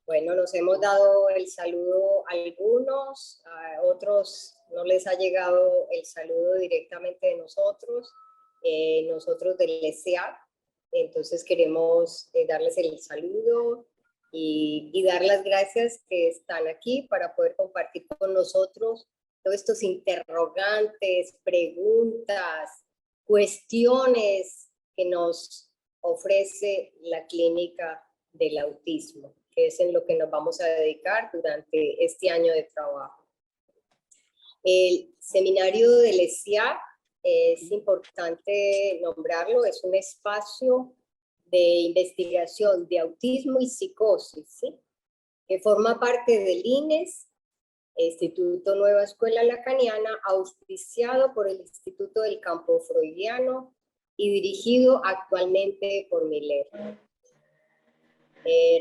Bueno, nos hemos dado el saludo a algunos, a otros no les ha llegado el saludo directamente de nosotros, nosotros del ESEA, entonces queremos darles el saludo y dar las gracias que están aquí para poder compartir con nosotros todos estos interrogantes, preguntas, cuestiones que nos ofrece la clínica del autismo, que es en lo que nos vamos a dedicar durante este año de trabajo. El seminario del ESIAC es importante nombrarlo, es un espacio de investigación de autismo y psicosis, ¿sí? Que forma parte del INES, Instituto Nueva Escuela Lacaniana, auspiciado por el Instituto del Campo Freudiano y dirigido actualmente por Miller.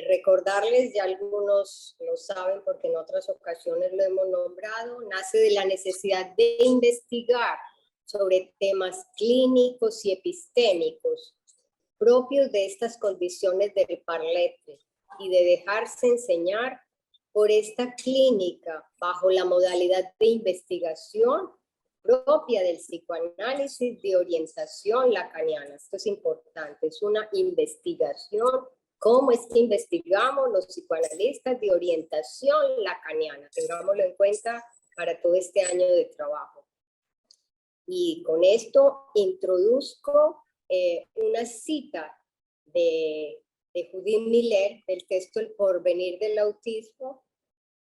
Recordarles, ya algunos lo saben porque en otras ocasiones lo hemos nombrado, nace de la necesidad de investigar sobre temas clínicos y epistémicos propios de estas condiciones del parlete y de dejarse enseñar por esta clínica bajo la modalidad de investigación propia del psicoanálisis de orientación lacaniana. Esto es importante, es una investigación. ¿Cómo es que investigamos los psicoanalistas de orientación lacaniana? Tengámoslo en cuenta para todo este año de trabajo. Y con esto introduzco una cita de Judith Miller del texto El porvenir del autismo,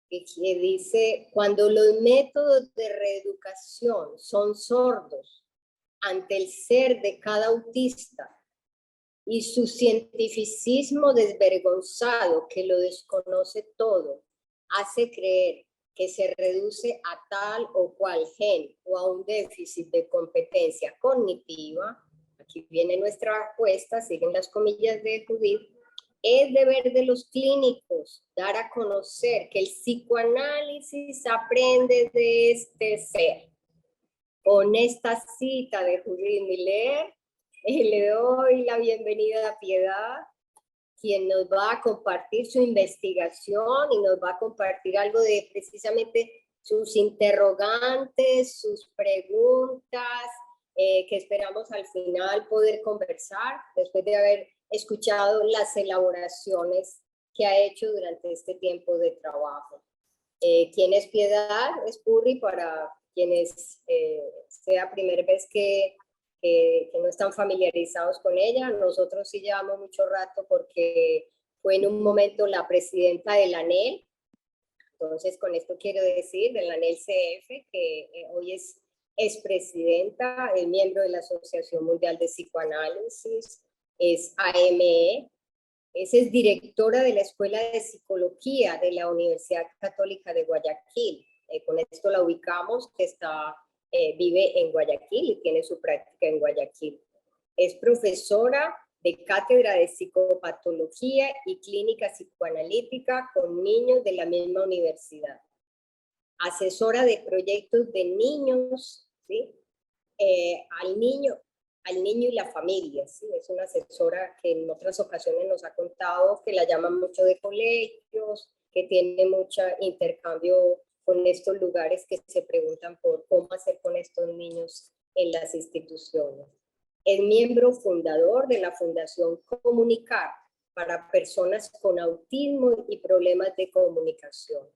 que dice: cuando los métodos de reeducación son sordos ante el ser de cada autista y su cientificismo desvergonzado que lo desconoce todo, hace creer que se reduce a tal o cual gen o a un déficit de competencia cognitiva, aquí viene nuestra apuesta, siguen las comillas de Judith, es deber de los clínicos dar a conocer que el psicoanálisis aprende de este ser. Con esta cita de Judith Miller, le doy la bienvenida a Piedad, quien nos va a compartir su investigación y nos va a compartir algo de precisamente sus interrogantes, sus preguntas, que esperamos al final poder conversar después de haber escuchado las elaboraciones que ha hecho durante este tiempo de trabajo. ¿Quién es Piedad? Es Purri para quienes sea primera vez que no están familiarizados con ella. Nosotros sí llevamos mucho rato porque fue en un momento la presidenta del ANEL. Entonces, con esto quiero decir, del ANEL CF, que hoy es presidenta, es miembro de la Asociación Mundial de Psicoanálisis, es AME, es directora de la Escuela de Psicología de la Universidad Católica de Guayaquil. Con esto la ubicamos, que vive en Guayaquil y tiene su práctica en Guayaquil. Es profesora de cátedra de psicopatología y clínica psicoanalítica con niños de la misma universidad. Asesora de proyectos de niños, ¿sí? Al niño y la familia, ¿sí? Es una asesora que en otras ocasiones nos ha contado que la llaman mucho de colegios, que tiene mucho intercambio con estos lugares que se preguntan por cómo hacer con estos niños en las instituciones. Es miembro fundador de la Fundación Comunicar para personas con autismo y problemas de comunicación.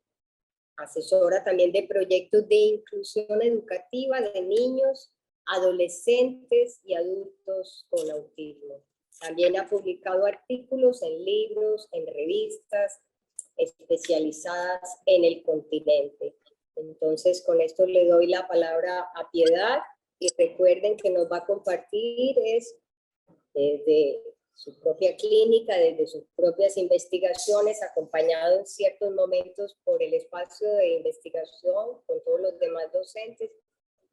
Asesora también de proyectos de inclusión educativa de niños, adolescentes y adultos con autismo. También ha publicado artículos en libros, en revistas especializadas en el continente. Entonces, con esto le doy la palabra a Piedad y recuerden que nos va a compartir desde su propia clínica, desde sus propias investigaciones, acompañado en ciertos momentos por el espacio de investigación con todos los demás docentes,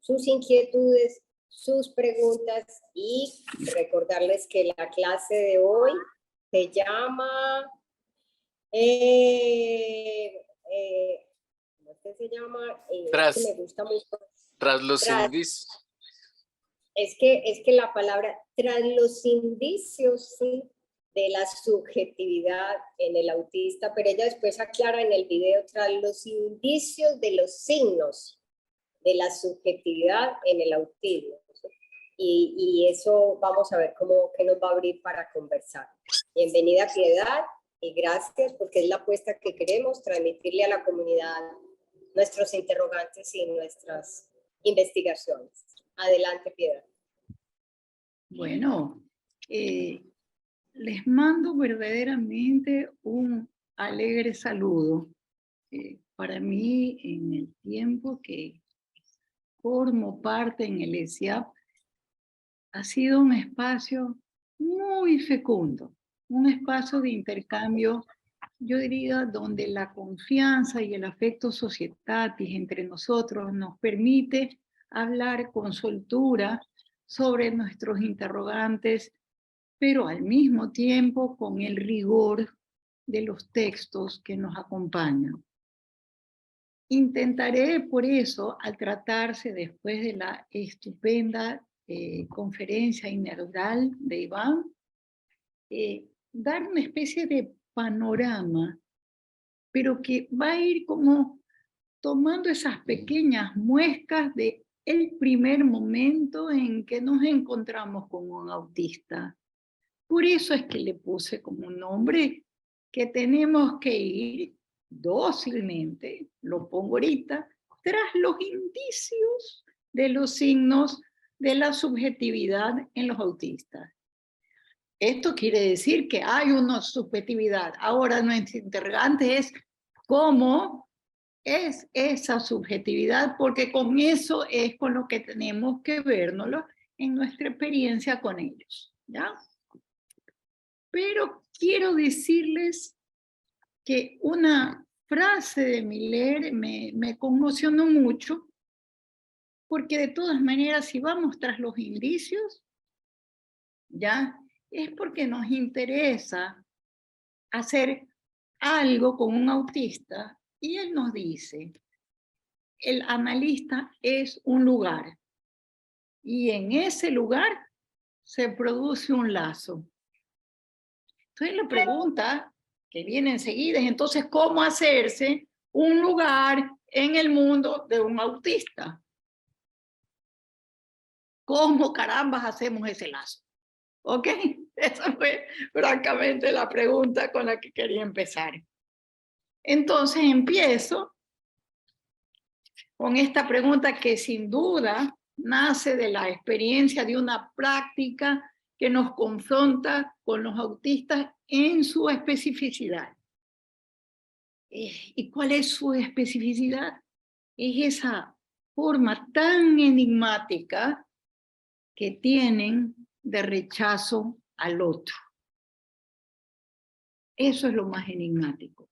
sus inquietudes, sus preguntas, y recordarles que la clase de hoy se llama, ¿cómo se llama? Me gusta mucho. Tras los indicios. Es que la palabra tras los indicios, sí, de la subjetividad en el autista, pero ella después aclara en el video tras los indicios de los signos de la subjetividad en el autismo. Y eso vamos a ver qué nos va a abrir para conversar. Bienvenida, Piedad, y gracias porque es la apuesta que queremos transmitirle a la comunidad nuestros interrogantes y nuestras investigaciones. Adelante, Piedad. Bueno, les mando verdaderamente un alegre saludo. Para mí, en el tiempo que formo parte en el ESIAP, ha sido un espacio muy fecundo, un espacio de intercambio, yo diría, donde la confianza y el afecto societatis entre nosotros nos permite hablar con soltura sobre nuestros interrogantes, pero al mismo tiempo con el rigor de los textos que nos acompañan. Intentaré, por eso, al tratarse después de la estupenda conferencia inaugural de Iván, dar una especie de panorama, pero que va a ir como tomando esas pequeñas muescas de el primer momento en que nos encontramos con un autista. Por eso es que le puse como un nombre que tenemos que ir dócilmente, lo pongo ahorita, tras los indicios de los signos de la subjetividad en los autistas. Esto quiere decir que hay una subjetividad. Ahora nuestro interrogante es cómo es esa subjetividad, porque con eso es con lo que tenemos que vernoslo en nuestra experiencia con ellos, ¿ya? Pero quiero decirles que una frase de Miller me conmocionó mucho, porque de todas maneras, si vamos tras los indicios, ¿ya? Es porque nos interesa hacer algo con un autista, y él nos dice, el analista es un lugar, y en ese lugar se produce un lazo. Entonces la pregunta que viene enseguida es entonces, ¿cómo hacerse un lugar en el mundo de un autista? ¿Cómo carambas hacemos ese lazo? ¿Ok? Esa fue francamente la pregunta con la que quería empezar. Entonces empiezo con esta pregunta que sin duda nace de la experiencia de una práctica que nos confronta con los autistas en su especificidad. ¿Y cuál es su especificidad? Es esa forma tan enigmática que tienen de rechazo al otro. Eso es lo más enigmático,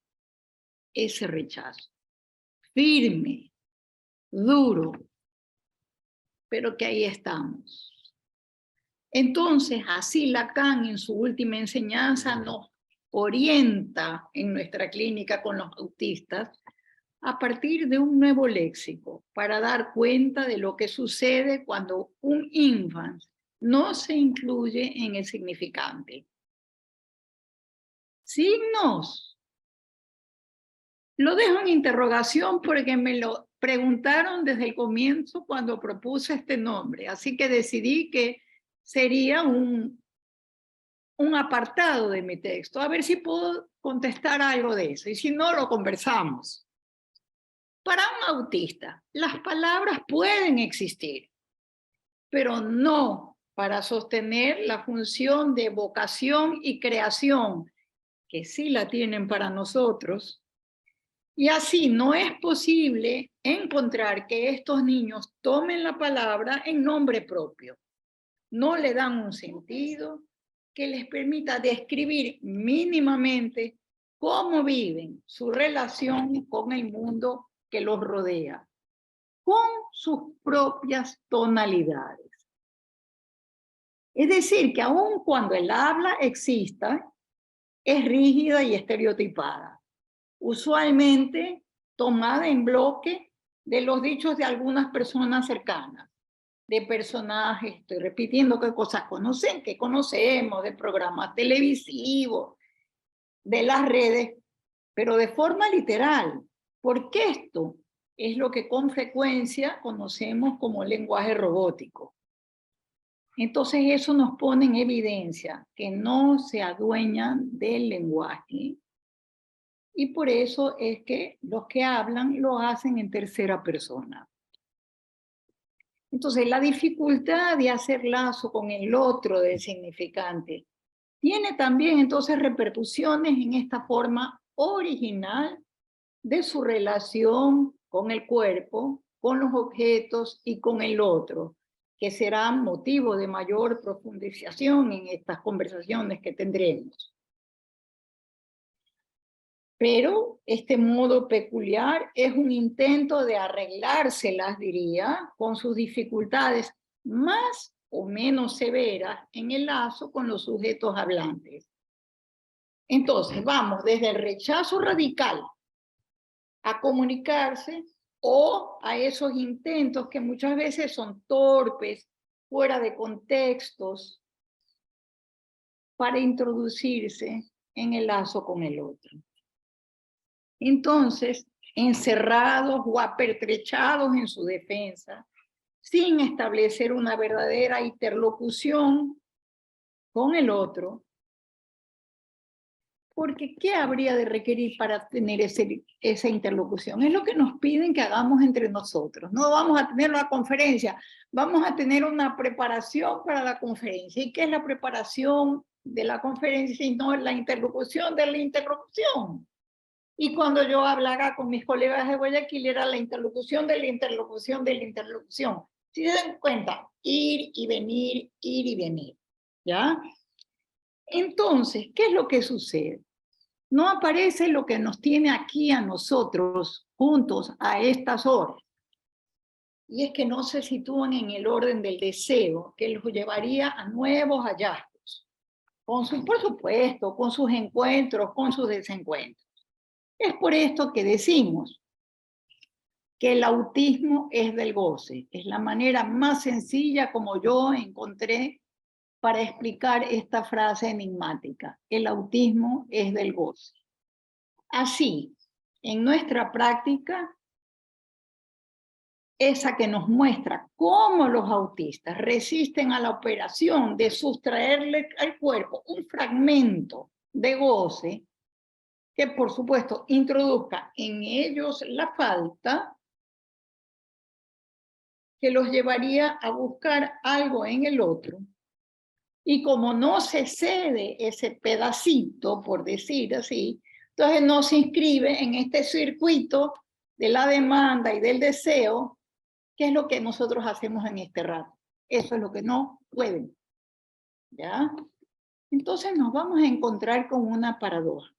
ese rechazo. Firme, duro, pero que ahí estamos. Entonces, así Lacan en su última enseñanza nos orienta en nuestra clínica con los autistas a partir de un nuevo léxico para dar cuenta de lo que sucede cuando un infant no se incluye en el significante. Signos. Lo dejo en interrogación porque me lo preguntaron desde el comienzo cuando propuse este nombre, así que decidí que sería un apartado de mi texto, a ver si puedo contestar algo de eso, y si no, lo conversamos. Para un autista, las palabras pueden existir, pero no para sostener la función de vocación y creación, que sí la tienen para nosotros, y así no es posible encontrar que estos niños tomen la palabra en nombre propio. No le dan un sentido que les permita describir mínimamente cómo viven su relación con el mundo que los rodea, con sus propias tonalidades. Es decir, que aun cuando el habla exista, es rígida y estereotipada, usualmente tomada en bloque de los dichos de algunas personas cercanas. de personajes, estoy repitiendo qué cosas conocen, que conocemos, de programas televisivos, de las redes, pero de forma literal, porque esto es lo que con frecuencia conocemos como lenguaje robótico. Entonces eso nos pone en evidencia que no se adueñan del lenguaje, y por eso es que los que hablan lo hacen en tercera persona. Entonces la dificultad de hacer lazo con el otro del significante tiene también entonces repercusiones en esta forma original de su relación con el cuerpo, con los objetos y con el otro, que será motivo de mayor profundización en estas conversaciones que tendremos. Pero este modo peculiar es un intento de arreglárselas, diría, con sus dificultades más o menos severas en el lazo con los sujetos hablantes. Entonces, vamos desde el rechazo radical a comunicarse o a esos intentos que muchas veces son torpes, fuera de contextos, para introducirse en el lazo con el otro. Entonces, encerrados o apertrechados en su defensa, sin establecer una verdadera interlocución con el otro, porque ¿qué habría de requerir para tener esa interlocución? Es lo que nos piden que hagamos entre nosotros. No vamos a tener una conferencia, vamos a tener una preparación para la conferencia. ¿Y qué es la preparación de la conferencia? Sino la interlocución de la interlocución. Y cuando yo hablaba con mis colegas de Guayaquil, era la interlocución de la interlocución de la interlocución. Si se dan cuenta, ir y venir, ¿ya? Entonces, ¿qué es lo que sucede? No aparece lo que nos tiene aquí a nosotros juntos a estas horas. Y es que no se sitúan en el orden del deseo, que los llevaría a nuevos hallazgos. Por supuesto, con sus encuentros, con sus desencuentros. Es por esto que decimos que el autismo es del goce. Es la manera más sencilla como yo encontré para explicar esta frase enigmática. El autismo es del goce. Así, en nuestra práctica, esa que nos muestra cómo los autistas resisten a la operación de sustraerle al cuerpo un fragmento de goce, que por supuesto introduzca en ellos la falta, que los llevaría a buscar algo en el otro. Y como no se cede ese pedacito, por decir así, entonces no se inscribe en este circuito de la demanda y del deseo, que es lo que nosotros hacemos en este rato. Eso es lo que no pueden. ¿Ya? Entonces nos vamos a encontrar con una paradoja.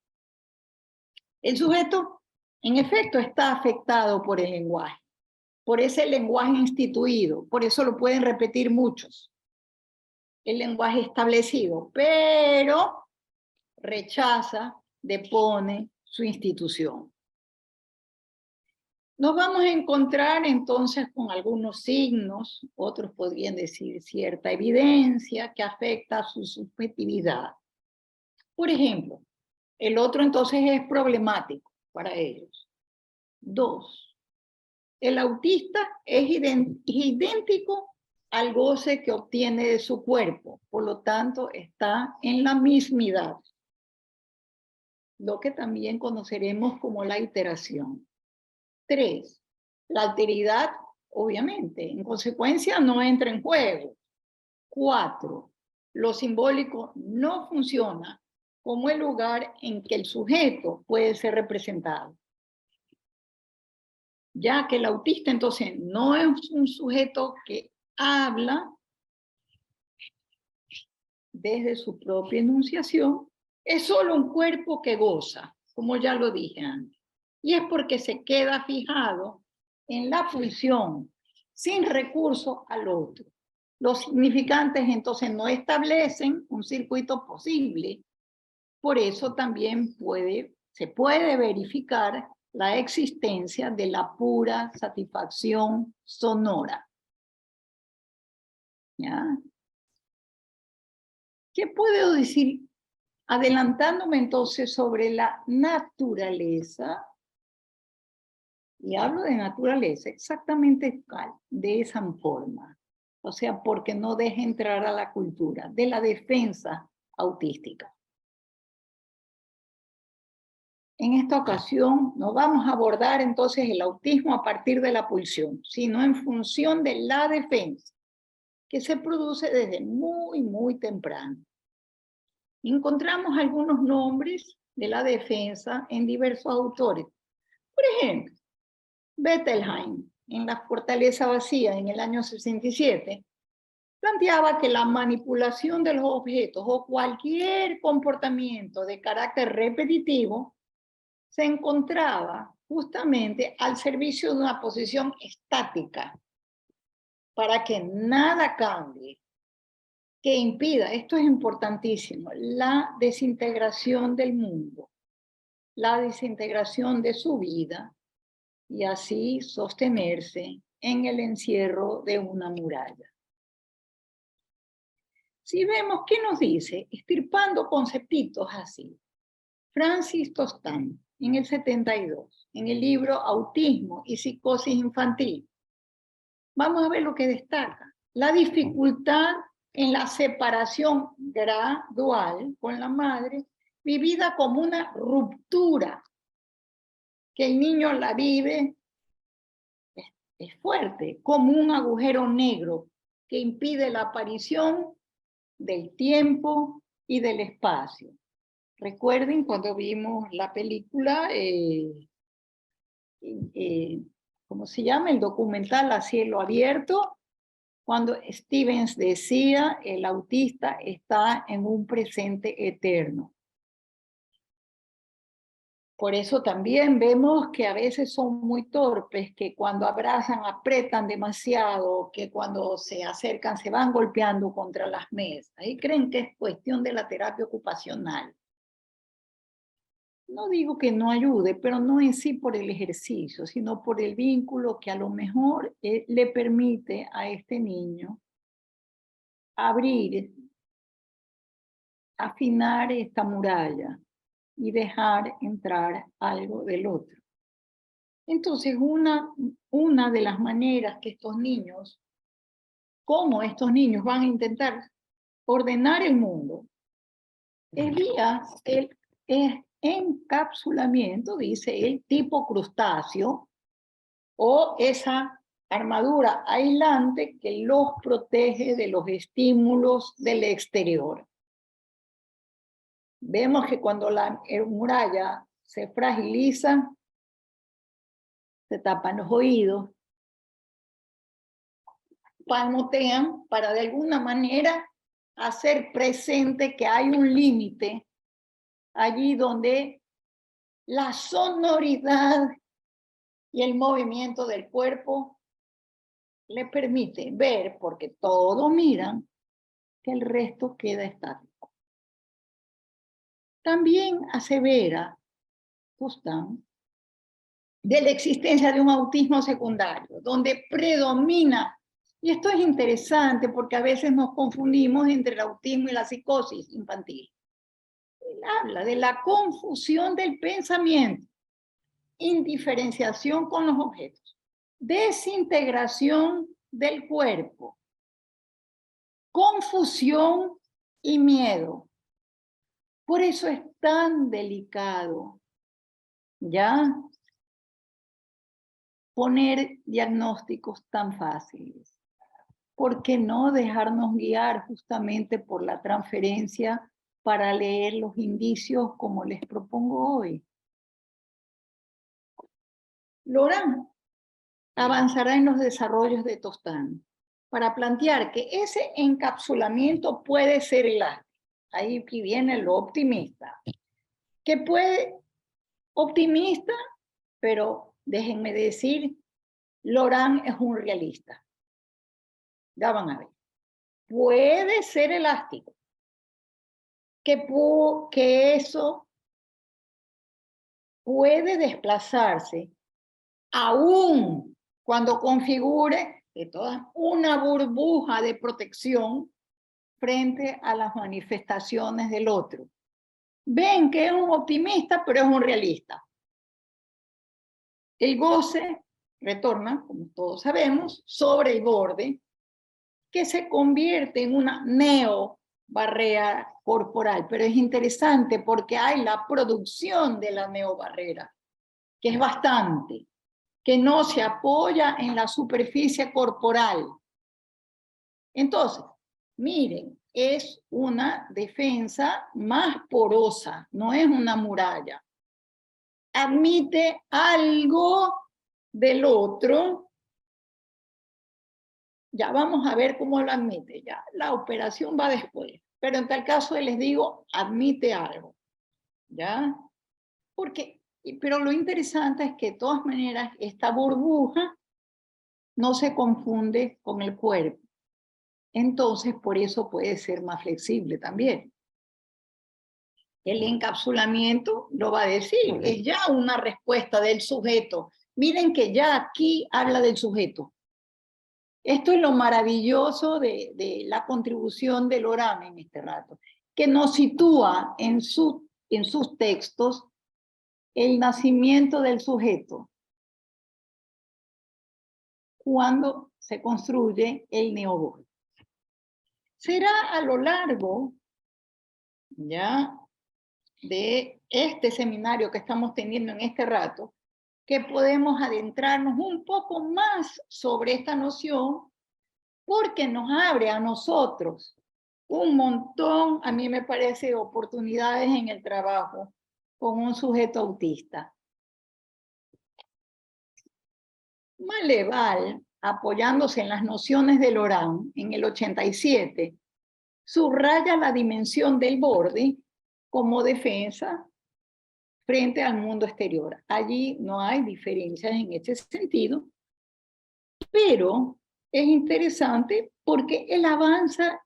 El sujeto, en efecto, está afectado por el lenguaje, por ese lenguaje instituido, por eso lo pueden repetir muchos, el lenguaje establecido, pero rechaza, depone su institución. Nos vamos a encontrar entonces con algunos signos, otros podrían decir cierta evidencia que afecta a su subjetividad. Por ejemplo, el otro entonces es problemático para ellos. 2. El autista es idéntico al goce que obtiene de su cuerpo, por lo tanto está en la mismidad, lo que también conoceremos como la iteración. 3. La alteridad, obviamente, en consecuencia no entra en juego. 4. Lo simbólico no funciona como el lugar en que el sujeto puede ser representado. Ya que el autista entonces no es un sujeto que habla desde su propia enunciación, es solo un cuerpo que goza, como ya lo dije antes. Y es porque se queda fijado en la función, sin recurso al otro. Los significantes entonces no establecen un circuito posible, por eso también se puede verificar la existencia de la pura satisfacción sonora. ¿Ya? ¿Qué puedo decir? Adelantándome entonces sobre la naturaleza, y hablo de naturaleza exactamente de esa forma, o sea, porque no deja entrar a la cultura, de la defensa autística. En esta ocasión no vamos a abordar entonces el autismo a partir de la pulsión, sino en función de la defensa, que se produce desde muy temprano. Encontramos algunos nombres de la defensa en diversos autores. Por ejemplo, Bettelheim, en La fortaleza vacía, en el año 67, planteaba que la manipulación de los objetos o cualquier comportamiento de carácter repetitivo se encontraba justamente al servicio de una posición estática para que nada cambie, que impida, esto es importantísimo, la desintegración del mundo, la desintegración de su vida, y así sostenerse en el encierro de una muralla. Si vemos, ¿qué nos dice? Estirpando conceptitos así. Francis Tostan, en el 72, en el libro Autismo y Psicosis Infantil. Vamos a ver lo que destaca. La dificultad en la separación gradual con la madre, vivida como una ruptura, que el niño la vive, es fuerte, como un agujero negro que impide la aparición del tiempo y del espacio. Recuerden cuando vimos la película, ¿cómo se llama? El documental A Cielo Abierto, cuando Stevens decía, el autista está en un presente eterno. Por eso también vemos que a veces son muy torpes, que cuando abrazan apretan demasiado, que cuando se acercan se van golpeando contra las mesas y creen que es cuestión de la terapia ocupacional. No digo que no ayude, pero no en sí por el ejercicio, sino por el vínculo que a lo mejor le permite a este niño abrir, afinar esta muralla y dejar entrar algo del otro. Entonces, una de las maneras que estos niños, cómo estos niños van a intentar ordenar el mundo, es vía el encapsulamiento, dice el tipo crustáceo, o esa armadura aislante que los protege de los estímulos del exterior. Vemos que cuando la muralla se fragiliza, se tapan los oídos, palmotean para de alguna manera hacer presente que hay un límite allí donde la sonoridad y el movimiento del cuerpo le permite ver, porque todos miran, que el resto queda estático. También asevera Tostan de la existencia de un autismo secundario, donde predomina, y esto es interesante porque a veces nos confundimos entre el autismo y la psicosis infantil. Él habla de la confusión del pensamiento, indiferenciación con los objetos, desintegración del cuerpo, confusión y miedo. Por eso es tan delicado, ¿ya? Poner diagnósticos tan fáciles. ¿Por qué no dejarnos guiar justamente por la transferencia para leer los indicios como les propongo hoy? Laurent avanzará en los desarrollos de Tostan para plantear que ese encapsulamiento puede ser elástico. Ahí viene lo optimista. Que puede, optimista, pero déjenme decir, Laurent es un realista. Ya van a ver. Puede ser elástico. Que eso puede desplazarse aún cuando configure de todas, una burbuja de protección frente a las manifestaciones del otro. Ven que es un optimista, pero es un realista. El goce retorna, como todos sabemos, sobre el borde, que se convierte en una neobarrera corporal. Pero es interesante porque hay la producción de la neobarrera, que es bastante, que no se apoya en la superficie corporal. Entonces, miren, es una defensa más porosa, no es una muralla. Admite algo del otro. Ya vamos a ver cómo lo admite, ya la operación va después. Pero en tal caso les digo, admite algo, ¿ya? Pero lo interesante es que de todas maneras esta burbuja no se confunde con el cuerpo. Entonces, por eso puede ser más flexible también. El encapsulamiento lo va a decir, es ya una respuesta del sujeto. Miren que ya aquí habla del sujeto. Esto es lo maravilloso de la contribución de Lorán en este rato, que nos sitúa en sus textos el nacimiento del sujeto cuando se construye el neoborde. Será a lo largo ya de este seminario que estamos teniendo en este rato que podemos adentrarnos un poco más sobre esta noción porque nos abre a nosotros un montón, a mí me parece, oportunidades en el trabajo con un sujeto autista. Maleval, apoyándose en las nociones de Lorán, en el 87, subraya la dimensión del borde como defensa frente al mundo exterior. Allí no hay diferencias en ese sentido, pero es interesante porque él avanza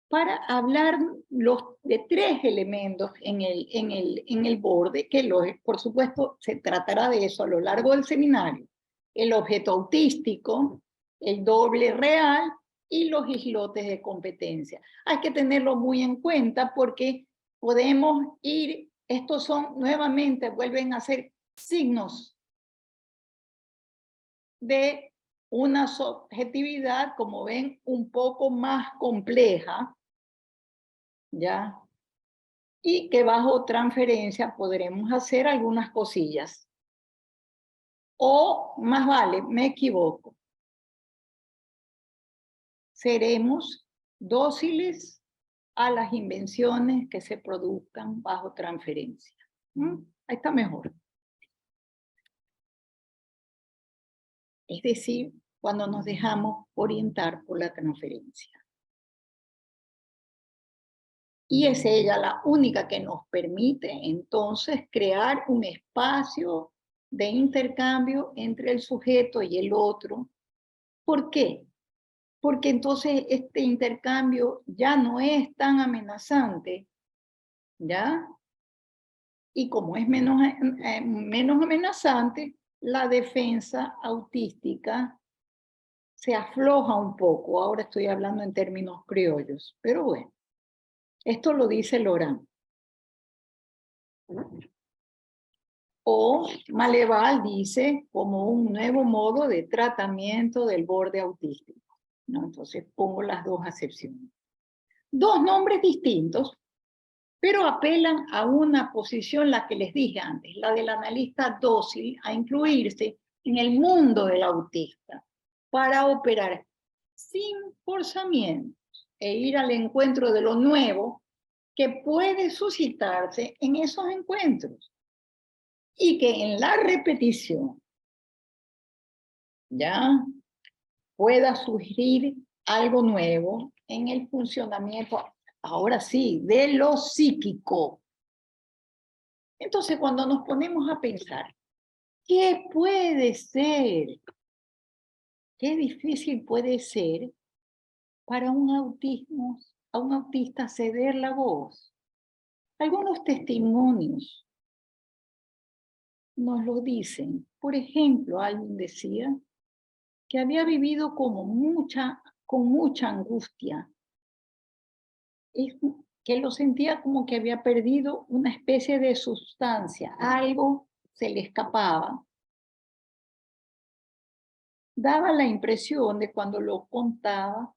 para hablar de tres elementos en el borde, que por supuesto se tratará de eso a lo largo del seminario. El objeto autístico, el doble real y los islotes de competencia. Hay que tenerlo muy en cuenta porque podemos ir, estos son nuevamente, vuelven a ser signos de una subjetividad, como ven, un poco más compleja, ¿ya? Y que bajo transferencia podremos hacer algunas cosillas. O más vale, me equivoco. Seremos dóciles a las invenciones que se produzcan bajo transferencia. Ahí está mejor. Es decir, cuando nos dejamos orientar por la transferencia. Y es ella la única que nos permite entonces crear un espacio de intercambio entre el sujeto y el otro. ¿Por qué? Porque entonces este intercambio ya no es tan amenazante, ¿ya? Y como es menos amenazante, la defensa autística se afloja un poco. Ahora estoy hablando en términos criollos, pero bueno, esto lo dice Lorán. O Maleval dice como un nuevo modo de tratamiento del borde autístico, ¿no? Entonces pongo las dos acepciones. Dos nombres distintos, pero apelan a una posición, la que les dije antes, la del analista dócil, a incluirse en el mundo del autista para operar sin forzamientos e ir al encuentro de lo nuevo que puede suscitarse en esos encuentros y que en la repetición ya pueda sugerir algo nuevo en el funcionamiento, ahora sí, de lo psíquico. Entonces, cuando nos ponemos a pensar, ¿qué puede ser? ¿Qué difícil puede ser para un autista ceder la voz? Algunos testimonios nos lo dicen. Por ejemplo, alguien decía, que había vivido con mucha angustia. Es que lo sentía como que había perdido una especie de sustancia, algo se le escapaba. Daba la impresión de cuando lo contaba,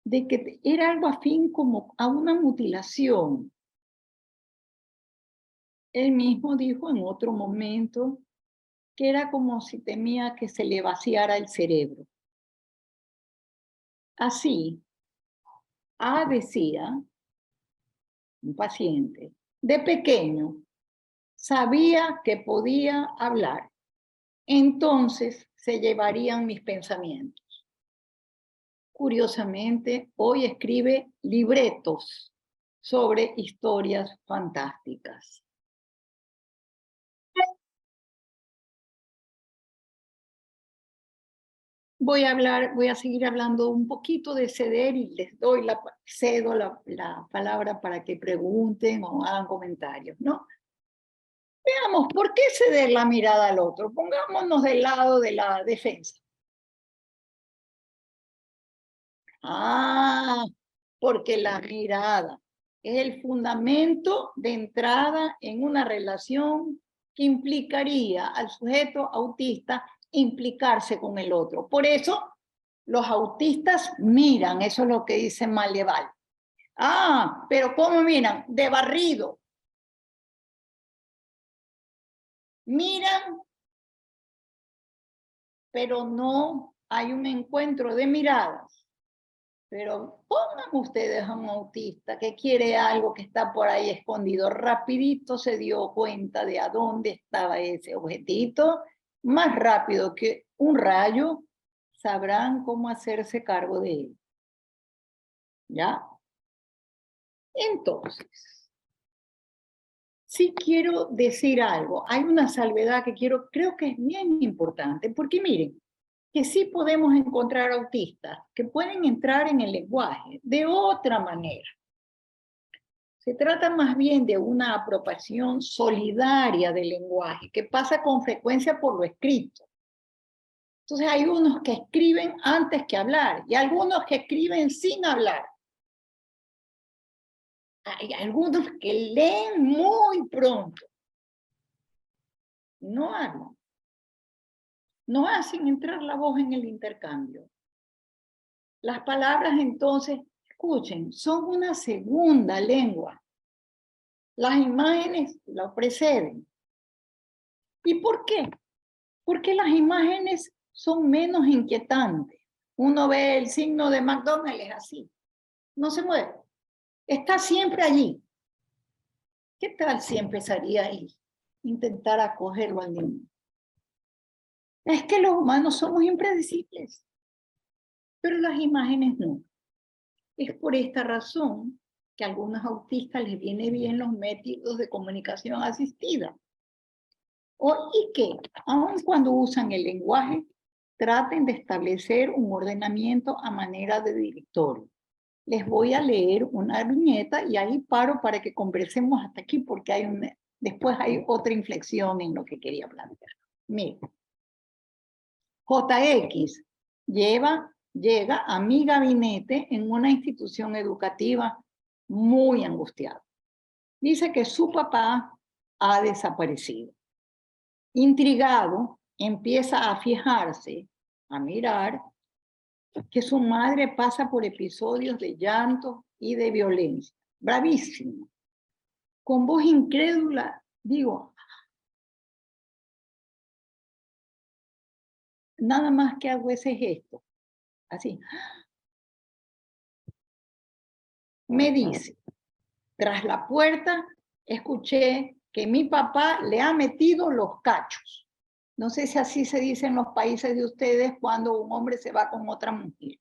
de que era algo afín como a una mutilación. Él mismo dijo en otro momento que era como si temía que se le vaciara el cerebro. Así, decía un paciente, de pequeño sabía que podía hablar, entonces se llevarían mis pensamientos. Curiosamente, hoy escribe libretos sobre historias fantásticas. Voy a seguir hablando un poquito de ceder y les cedo la palabra para que pregunten o hagan comentarios, ¿no? Veamos, ¿por qué ceder la mirada al otro? Pongámonos del lado de la defensa. Porque la mirada es el fundamento de entrada en una relación que implicaría al sujeto autista implicarse con el otro. Por eso los autistas miran, eso es lo que dice Malleval. Pero ¿cómo miran? De barrido. Miran, pero no hay un encuentro de miradas. Pero pongan ustedes a un autista que quiere algo que está por ahí escondido, rapidito se dio cuenta de a dónde estaba ese objetito, más rápido que un rayo, sabrán cómo hacerse cargo de él. ¿Ya? Entonces, sí quiero decir algo. Hay una salvedad que creo que es bien importante, porque miren, que sí podemos encontrar autistas que pueden entrar en el lenguaje de otra manera. Se trata más bien de una apropiación solidaria del lenguaje, que pasa con frecuencia por lo escrito. Entonces hay unos que escriben antes que hablar y algunos que escriben sin hablar. Hay algunos que leen muy pronto. No hablan. No hacen entrar la voz en el intercambio. Las palabras entonces, escuchen, son una segunda lengua. Las imágenes lo preceden. ¿Y por qué? Porque las imágenes son menos inquietantes. Uno ve el signo de McDonald's, es así. No se mueve. Está siempre allí. ¿Qué tal si empezaría ahí? Intentar acogerlo al niño. Es que los humanos somos impredecibles, pero las imágenes no. Es por esta razón que a algunos autistas les viene bien los métodos de comunicación asistida. Y que, aun cuando usan el lenguaje, traten de establecer un ordenamiento a manera de directorio. Les voy a leer una viñeta y ahí paro para que conversemos hasta aquí, porque después hay otra inflexión en lo que quería plantear. Miren, JX llega a mi gabinete en una institución educativa muy angustiada. Dice que su papá ha desaparecido. Intrigado, empieza a fijarse, a mirar, que su madre pasa por episodios de llanto y de violencia. Bravísimo. Con voz incrédula, digo, nada más que hago ese gesto. Así. Me dice, tras la puerta, escuché que mi papá le ha metido los cachos. No sé si así se dice en los países de ustedes cuando un hombre se va con otra mujer.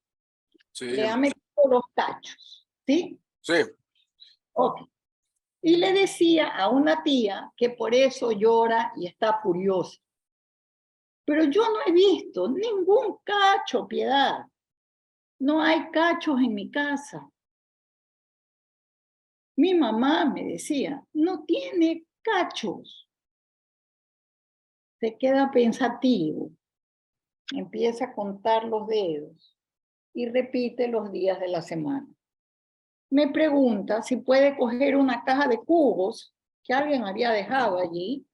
Sí. Le ha metido los cachos, ¿sí? Sí. Ok. Y le decía a una tía que por eso llora y está furiosa. Pero yo no he visto ningún cacho, Piedad. No hay cachos en mi casa. Mi mamá me decía, no tiene cachos. Se queda pensativo. Empieza a contar los dedos y repite los días de la semana. Me pregunta si puede coger una caja de cubos que alguien había dejado allí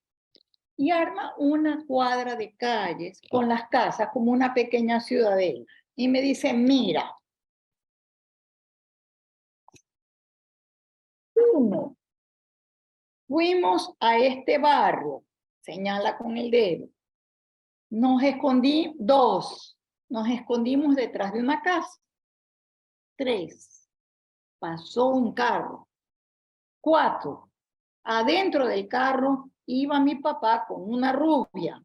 y arma una cuadra de calles con las casas como una pequeña ciudadela. Y me dice, mira, 1, fuimos a este barrio, señala con el dedo. Nos escondí, 2, nos escondimos detrás de una casa. 3, pasó un carro. 4, adentro del carro iba mi papá con una rubia.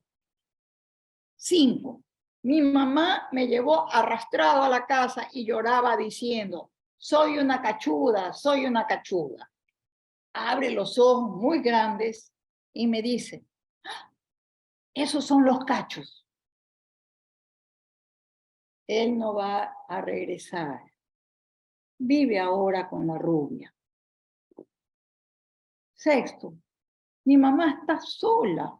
5, mi mamá me llevó arrastrado a la casa y lloraba diciendo, soy una cachuda, soy una cachuda. Abre los ojos muy grandes y me dice, esos son los cachos. Él no va a regresar. Vive ahora con la rubia. 6, mi mamá está sola.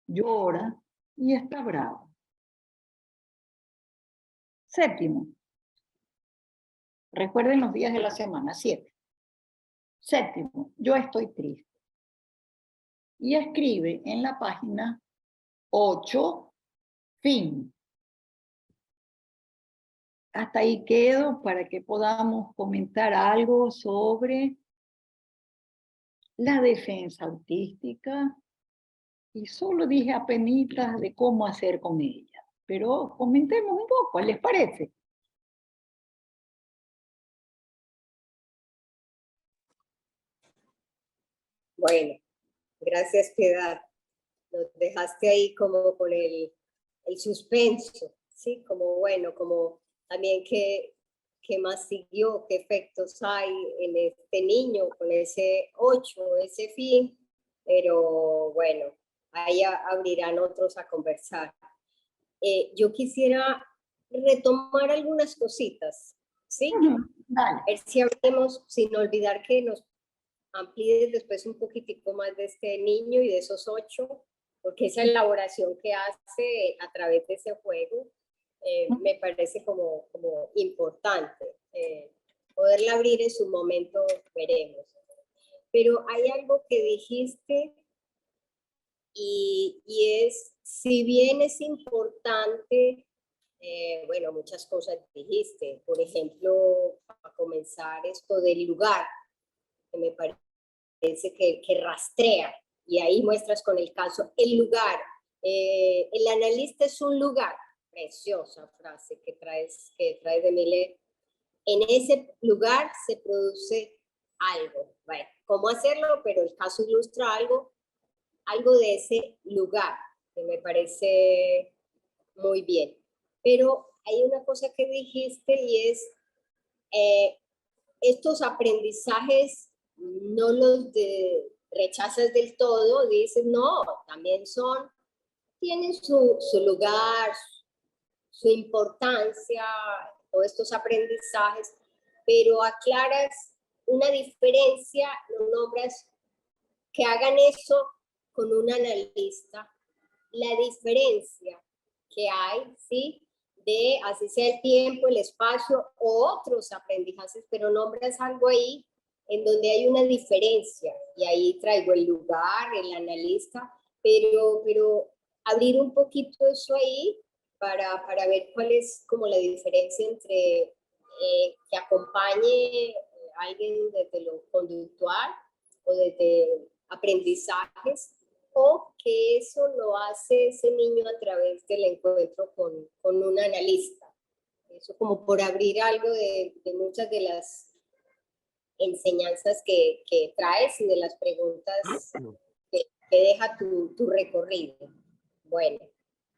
Llora y está brava. 7, recuerden los días de la semana. 7, yo estoy triste. Y escribe en la página 8, fin. Hasta ahí quedo para que podamos comentar algo sobre la defensa autística. Y solo dije apenitas de cómo hacer con ella. Pero comentemos un poco, ¿les parece? Bueno, gracias, Piedad. Nos dejaste ahí como con el suspenso, ¿sí? Como bueno, como también qué más siguió, qué efectos hay en este niño con ese 8, ese fin, pero bueno, ahí abrirán otros a conversar. Yo quisiera retomar algunas cositas, ¿sí? Vale. A ver si hablemos, sin olvidar que nos amplíes después un poquitico más de este niño y de esos 8, porque esa elaboración que hace a través de ese juego me parece como importante. Poderla abrir en su momento, veremos. Pero hay algo que dijiste y es, si bien es importante, bueno, muchas cosas dijiste, por ejemplo, para comenzar esto del lugar, que me parece que rastrea, y ahí muestras con el caso el lugar. El analista es un lugar, preciosa frase que traes de Millet. En ese lugar se produce algo. Bueno, ¿cómo hacerlo? Pero el caso ilustra algo de ese lugar, que me parece muy bien. Pero hay una cosa que dijiste y es, estos aprendizajes no los rechazas del todo, dices, no, también tienen su lugar, su importancia, todos estos aprendizajes, pero aclaras una diferencia, lo nombras, que hagan eso con un analista, la diferencia que hay, ¿sí? De así sea el tiempo, el espacio o otros aprendizajes, pero nombras algo ahí en donde hay una diferencia, y ahí traigo el lugar, el analista, pero abrir un poquito eso ahí para ver cuál es como la diferencia entre que acompañe a alguien desde lo conductual o desde aprendizajes, o que eso lo hace ese niño a través del encuentro con un analista. Eso como por abrir algo de muchas de las enseñanzas que traes y de las preguntas que deja tu recorrido. Bueno,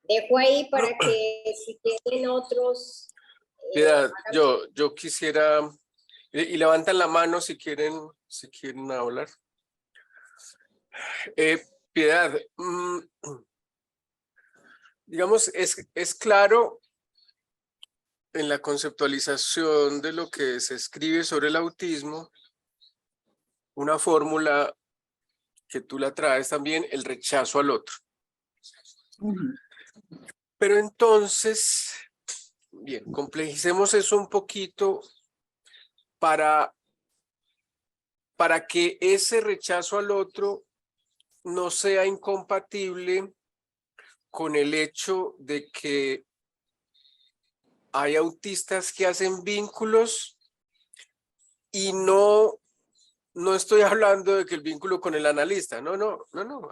dejo ahí para que si tienen otros... Piedad, yo quisiera, y levantan la mano si quieren hablar. Piedad, digamos, es claro en la conceptualización de lo que se escribe sobre el autismo, una fórmula que tú la traes también, el rechazo al otro. Pero entonces, bien, complejicemos eso un poquito para que ese rechazo al otro no sea incompatible con el hecho de que hay autistas que hacen vínculos y no estoy hablando de que el vínculo con el analista, no.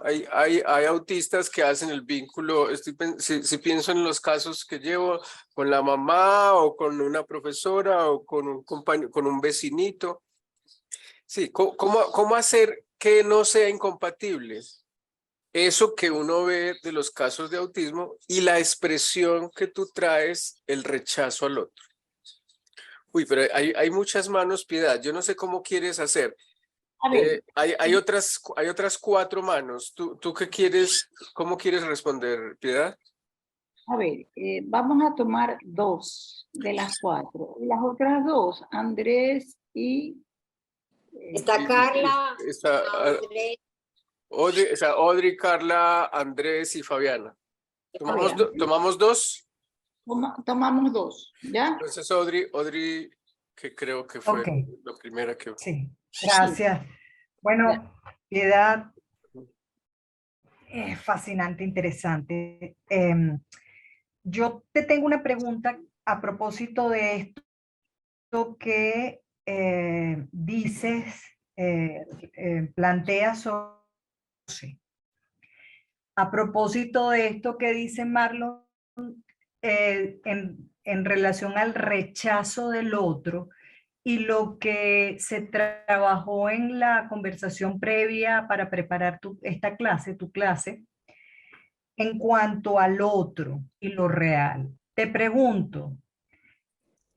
Hay autistas que hacen el vínculo, si pienso en los casos que llevo con la mamá o con una profesora o con un compañero, con un vecinito. Sí, ¿cómo hacer que no sea incompatible eso que uno ve de los casos de autismo y la expresión que tú traes, el rechazo al otro? Uy, pero hay muchas manos, Piedad. Yo no sé cómo quieres hacer. A ver, Hay otras 4 manos. ¿Tú qué quieres? ¿Cómo quieres responder, Piedad? vamos a tomar 2 de las 4. Las otras 2, Andrés y... Está Carla, Está Andrés. Audrey, Carla, Andrés y Fabiana. Fabián. ¿Tomamos 2? Tomamos 2, ¿ya? Entonces, Audrey, que creo que fue Ok, la primera que... sí, gracias. Ya. Bueno, Piedad, fascinante, interesante. Yo te tengo una pregunta a propósito de esto que dices, planteas sobre... A propósito de esto que dice Marlon, en relación al rechazo del otro y lo que se trabajó en la conversación previa para preparar esta clase, tu clase, en cuanto al otro y lo real. Te pregunto,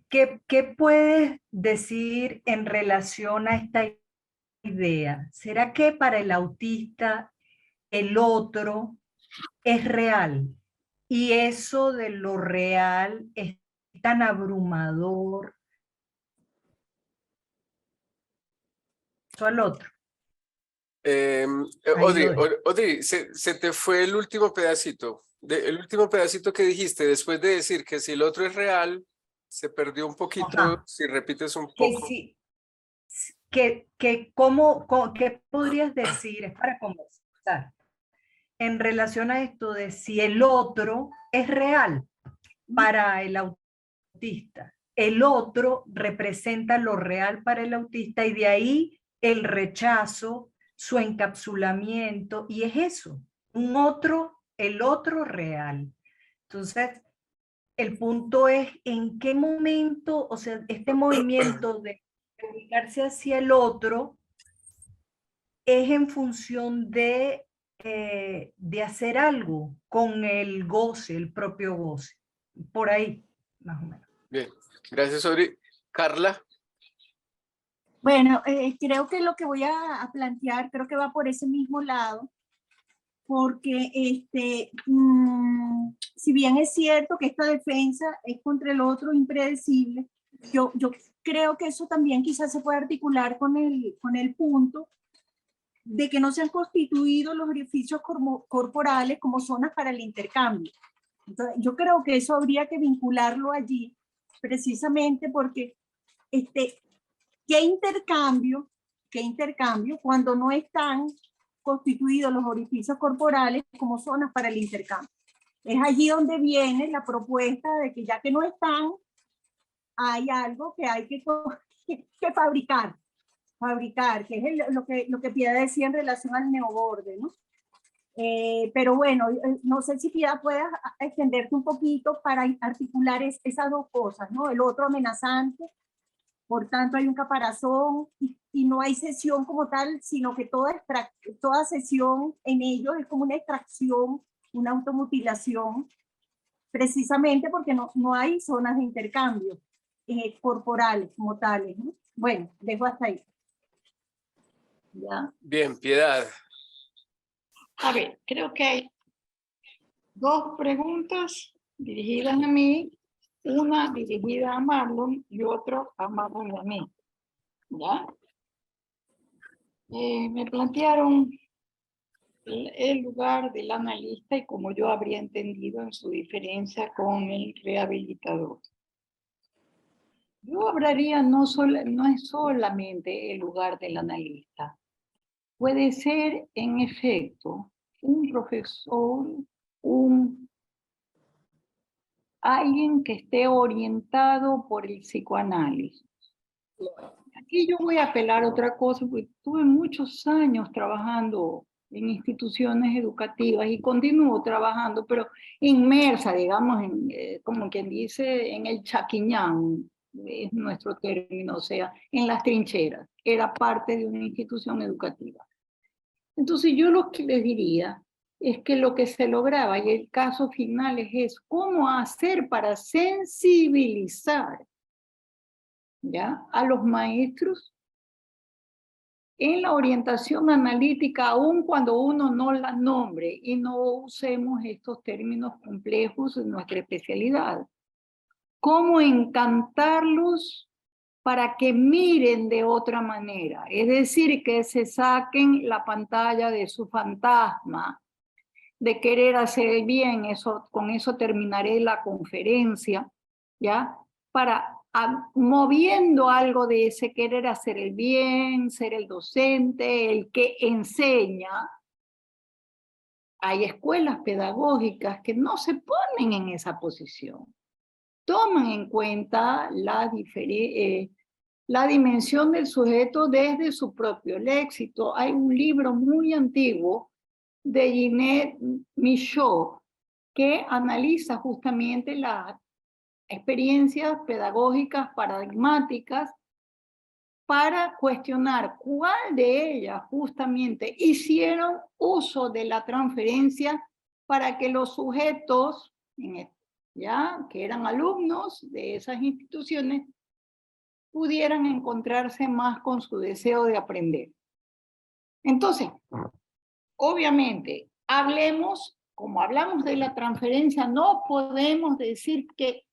¿qué puedes decir en relación a esta idea? ¿Será que para el autista el otro es real? Y eso de lo real es tan abrumador al otro. Ahí lo dejo. Audrey, se te fue el último pedacito. El último pedacito que dijiste, después de decir que si el otro es real, se perdió un poquito. Ajá. Si repites un Que poco. sí, ¿qué podrías decir? Es para conversar. En relación a esto de si el otro es real para el autista. El otro representa lo real para el autista y de ahí el rechazo, su encapsulamiento, y es eso, el otro real. Entonces, el punto es en qué momento, o sea, este movimiento de ubicarse hacia el otro es en función de hacer algo con el goce, el propio goce. Por ahí, más o menos. Bien, gracias, Audrey. Carla. Bueno, creo que lo que voy a plantear, creo que va por ese mismo lado, porque si bien es cierto que esta defensa es contra el otro impredecible, yo creo que eso también quizás se puede articular con el punto de que no se han constituido los orificios corporales como zonas para el intercambio. Entonces, yo creo que eso habría que vincularlo allí, precisamente porque ¿qué intercambio cuando no están constituidos los orificios corporales como zonas para el intercambio? Es allí donde viene la propuesta de que ya que no están, hay algo que hay que fabricar, que es lo que Piedad decía en relación al neoborde, ¿no? Pero bueno, no sé si Piedad puedas extenderte un poquito para articular esas dos cosas, ¿no? El otro amenazante, por tanto hay un caparazón y no hay sesión como tal, sino que toda sesión en ellos es como una extracción, una automutilación, precisamente porque no hay zonas de intercambio corporales como tales, ¿no? Bueno, dejo hasta ahí. ¿Ya? Bien, Piedad. A ver, creo que hay 2 preguntas dirigidas a mí, una dirigida a Marlon y otro a Marlon y a mí. ¿Ya? Me plantearon el lugar del analista y como yo habría entendido en su diferencia con el rehabilitador. Yo hablaría no es solamente el lugar del analista. Puede ser, en efecto, un profesor, alguien que esté orientado por el psicoanálisis. Aquí yo voy a apelar a otra cosa, porque tuve muchos años trabajando en instituciones educativas y continúo trabajando, pero inmersa, digamos, como quien dice, en el chaquiñán, es nuestro término, o sea, en las trincheras. Era parte de una institución educativa. Entonces yo lo que les diría es que lo que se lograba, y el caso final es cómo hacer para sensibilizar, ¿ya?, a los maestros en la orientación analítica, aun cuando uno no la nombre y no usemos estos términos complejos en nuestra especialidad. Cómo encantarlos para que miren de otra manera, es decir, que se saquen la pantalla de su fantasma, de querer hacer el bien, con eso terminaré la conferencia, ¿ya? Moviendo algo de ese querer hacer el bien, ser el docente, el que enseña. Hay escuelas pedagógicas que no se ponen en esa posición. Toman en cuenta la dimensión del sujeto desde su propio léxico. Hay un libro muy antiguo de Ginette Michaud que analiza justamente las experiencias pedagógicas paradigmáticas para cuestionar cuál de ellas justamente hicieron uso de la transferencia para que los sujetos, ya que eran alumnos de esas instituciones, pudieran encontrarse más con su deseo de aprender. Entonces, obviamente, como hablamos de la transferencia, no podemos decir que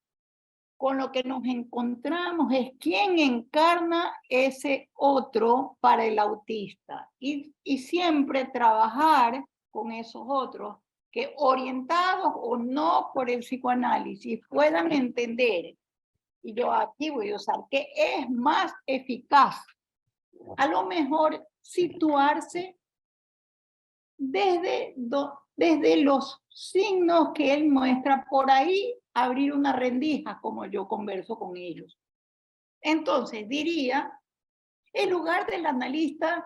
con lo que nos encontramos es quién encarna ese otro para el autista. Y siempre trabajar con esos otros que, orientados o no por el psicoanálisis, puedan entender, y yo aquí voy a usar, que es más eficaz a lo mejor situarse desde los signos que él muestra, por ahí abrir una rendija, como yo converso con ellos. Entonces diría, el lugar del analista,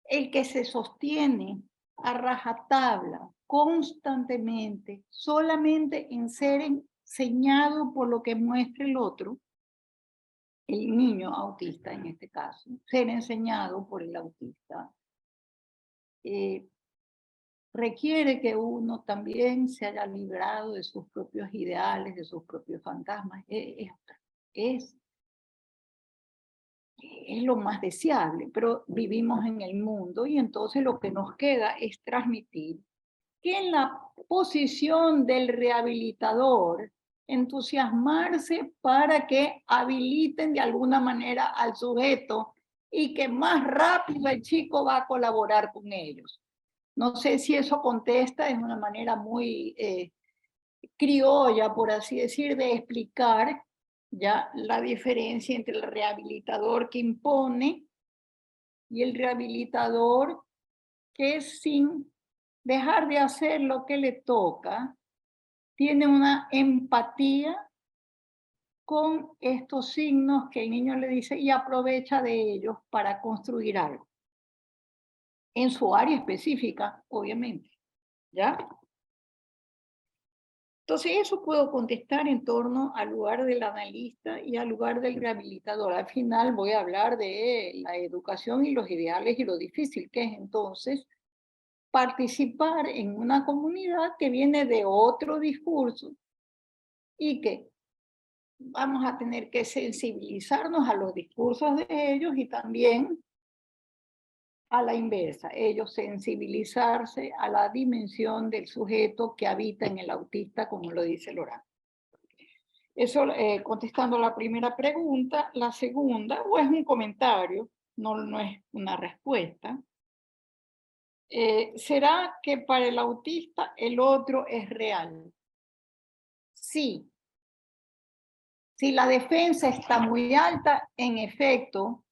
el que se sostiene a rajatabla constantemente, solamente en ser enseñado por lo que muestra el otro, el niño autista en este caso, ser enseñado por el autista, requiere que uno también se haya librado de sus propios ideales, de sus propios fantasmas. Es lo más deseable, pero vivimos en el mundo y entonces lo que nos queda es transmitir que en la posición del rehabilitador, entusiasmarse para que habiliten de alguna manera al sujeto y que más rápido el chico va a colaborar con ellos. No sé si eso contesta, es una manera muy criolla, por así decir, de explicar ya la diferencia entre el rehabilitador que impone y el rehabilitador que, sin dejar de hacer lo que le toca, tiene una empatía con estos signos que el niño le dice y aprovecha de ellos para construir algo. En su área específica, obviamente, ¿ya? Entonces eso puedo contestar en torno al lugar del analista y al lugar del rehabilitador. Al final voy a hablar de la educación y los ideales y lo difícil que es entonces participar en una comunidad que viene de otro discurso y que vamos a tener que sensibilizarnos a los discursos de ellos y también a la inversa, ellos sensibilizarse a la dimensión del sujeto que habita en el autista, como lo dice Lorán. Eso contestando la primera pregunta. La segunda, o es un comentario, no es una respuesta. ¿Será que para el autista el otro es real? Sí. Si la defensa está muy alta, en efecto,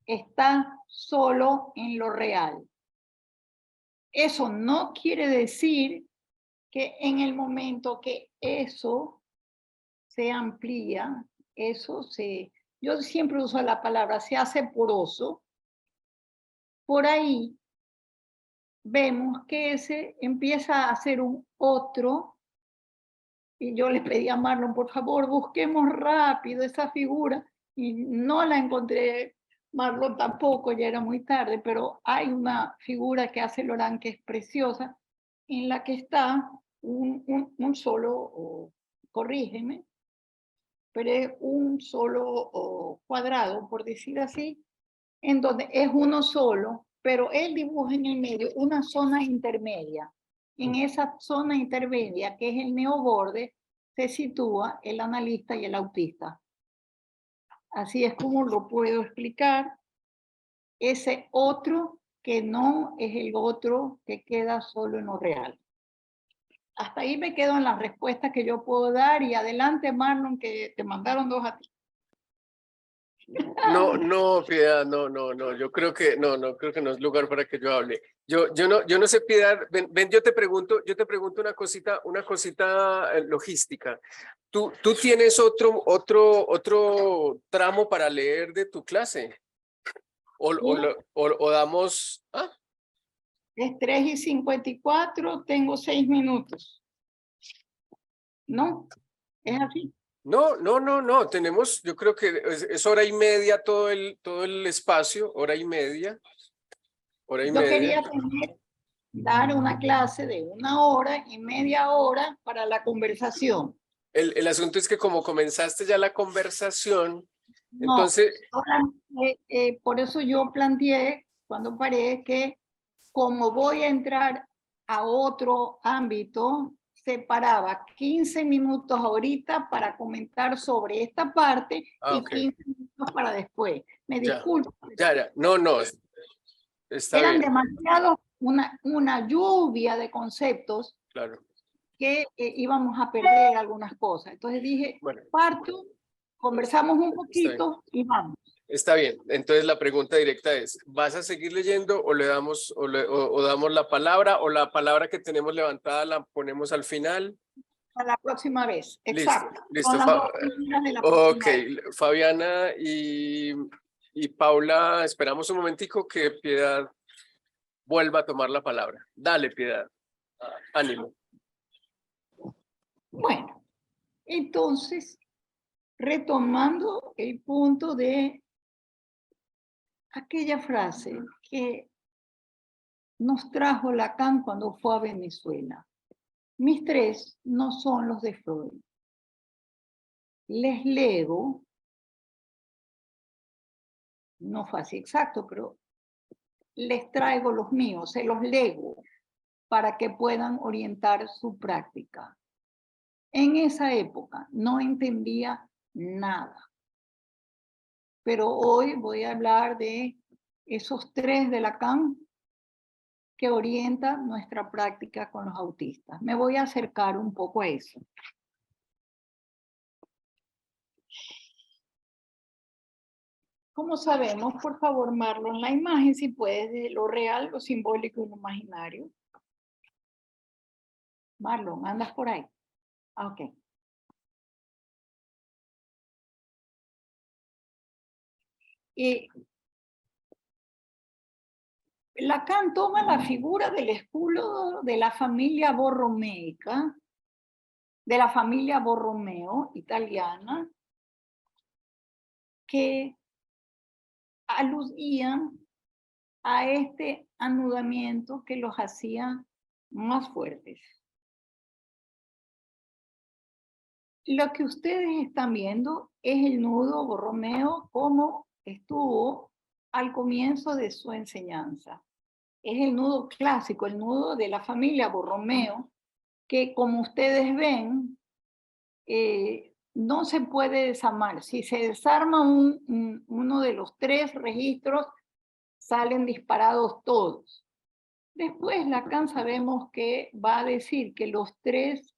está solo en lo real. Eso no quiere decir que en el momento que eso se amplía, yo siempre uso la palabra, se hace poroso, por ahí vemos que ese empieza a ser un otro, y yo le pedí a Marlon, por favor, busquemos rápido esa figura, y no la encontré, Marlon tampoco, ya era muy tarde, pero hay una figura que hace Laurent que es preciosa, en la que está un solo, corrígeme, pero es un solo cuadrado, por decir así, en donde es uno solo, pero él dibuja en el medio una zona intermedia. En esa zona intermedia, que es el neoborde, se sitúa el analista y el autista. Así es como lo puedo explicar. Ese otro que no es el otro que queda solo en lo real. Hasta ahí me quedo en las respuestas que yo puedo dar, y adelante, Marlon, que te mandaron 2 a ti. No, Piedad, no, yo creo que no creo que no es lugar para que yo hable. Yo no sé, Piedad, ven, yo te pregunto una cosita logística. ¿Tú tienes otro tramo para leer de tu clase? O damos, Es 3:54, tengo 6 minutos. ¿No? Es así. No, tenemos, yo creo que es hora y media todo el espacio, hora y media. Yo quería dar una clase de 1 hora y media hora para la conversación. El asunto es que como comenzaste ya la conversación, No, entonces, ahora, por eso yo planteé cuando paré que como voy a entrar a otro ámbito, separaba 15 minutos ahorita para comentar sobre esta parte y ok, 15 minutos para después. Me ya, disculpo. no, está Eran bien, demasiados, una lluvia de conceptos claro. que íbamos a perder algunas cosas. Entonces dije, Bueno, parto, conversamos un está bien. poquito y vamos. Está bien, entonces la pregunta directa es, ¿vas a seguir leyendo o le damos o damos la palabra, o la palabra que tenemos levantada la ponemos al final? Para la próxima vez, Listo, exacto. listo. Son las 2 primeras de la Ok, próxima vez. Fabiana y Paula, esperamos un momentico que Piedad vuelva a tomar la palabra. Dale, Piedad, ánimo. Bueno, entonces, retomando el punto de aquella frase que nos trajo Lacan cuando fue a Venezuela. Mis 3 no son los de Freud. Les lego, no fue así exacto, pero les traigo los míos, se los lego para que puedan orientar su práctica. En esa época no entendía nada, pero hoy voy a hablar de esos 3 de Lacan que orientan nuestra práctica con los autistas. Me voy a acercar un poco a eso. Como sabemos, por favor, Marlon, la imagen, si puedes, de lo real, lo simbólico y lo imaginario. Marlon, ¿andas por ahí? Ok. Y Lacan toma la figura del escudo de la familia borromeica, de la familia Borromeo italiana, que aludían a este anudamiento que los hacía más fuertes. Lo que ustedes están viendo es el nudo Borromeo como estuvo al comienzo de su enseñanza. Es el nudo clásico, el nudo de la familia Borromeo, que como ustedes ven, no se puede desarmar. Si se desarma uno de los 3 registros, salen disparados todos. Después Lacan sabemos que va a decir que los tres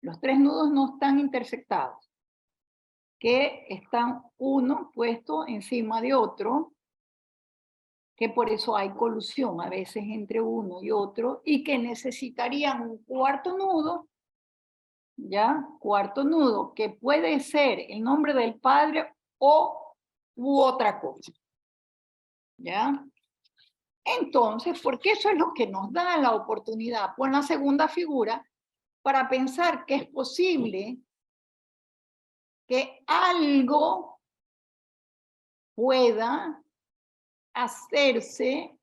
nudos no están intersectados, que están uno puesto encima de otro, que por eso hay colusión a veces entre uno y otro, y que necesitarían un cuarto nudo, ¿ya? Cuarto nudo, que puede ser el nombre del padre u otra cosa, ¿ya? Entonces, porque eso es lo que nos da la oportunidad, por la segunda figura, para pensar que es posible que algo pueda hacerse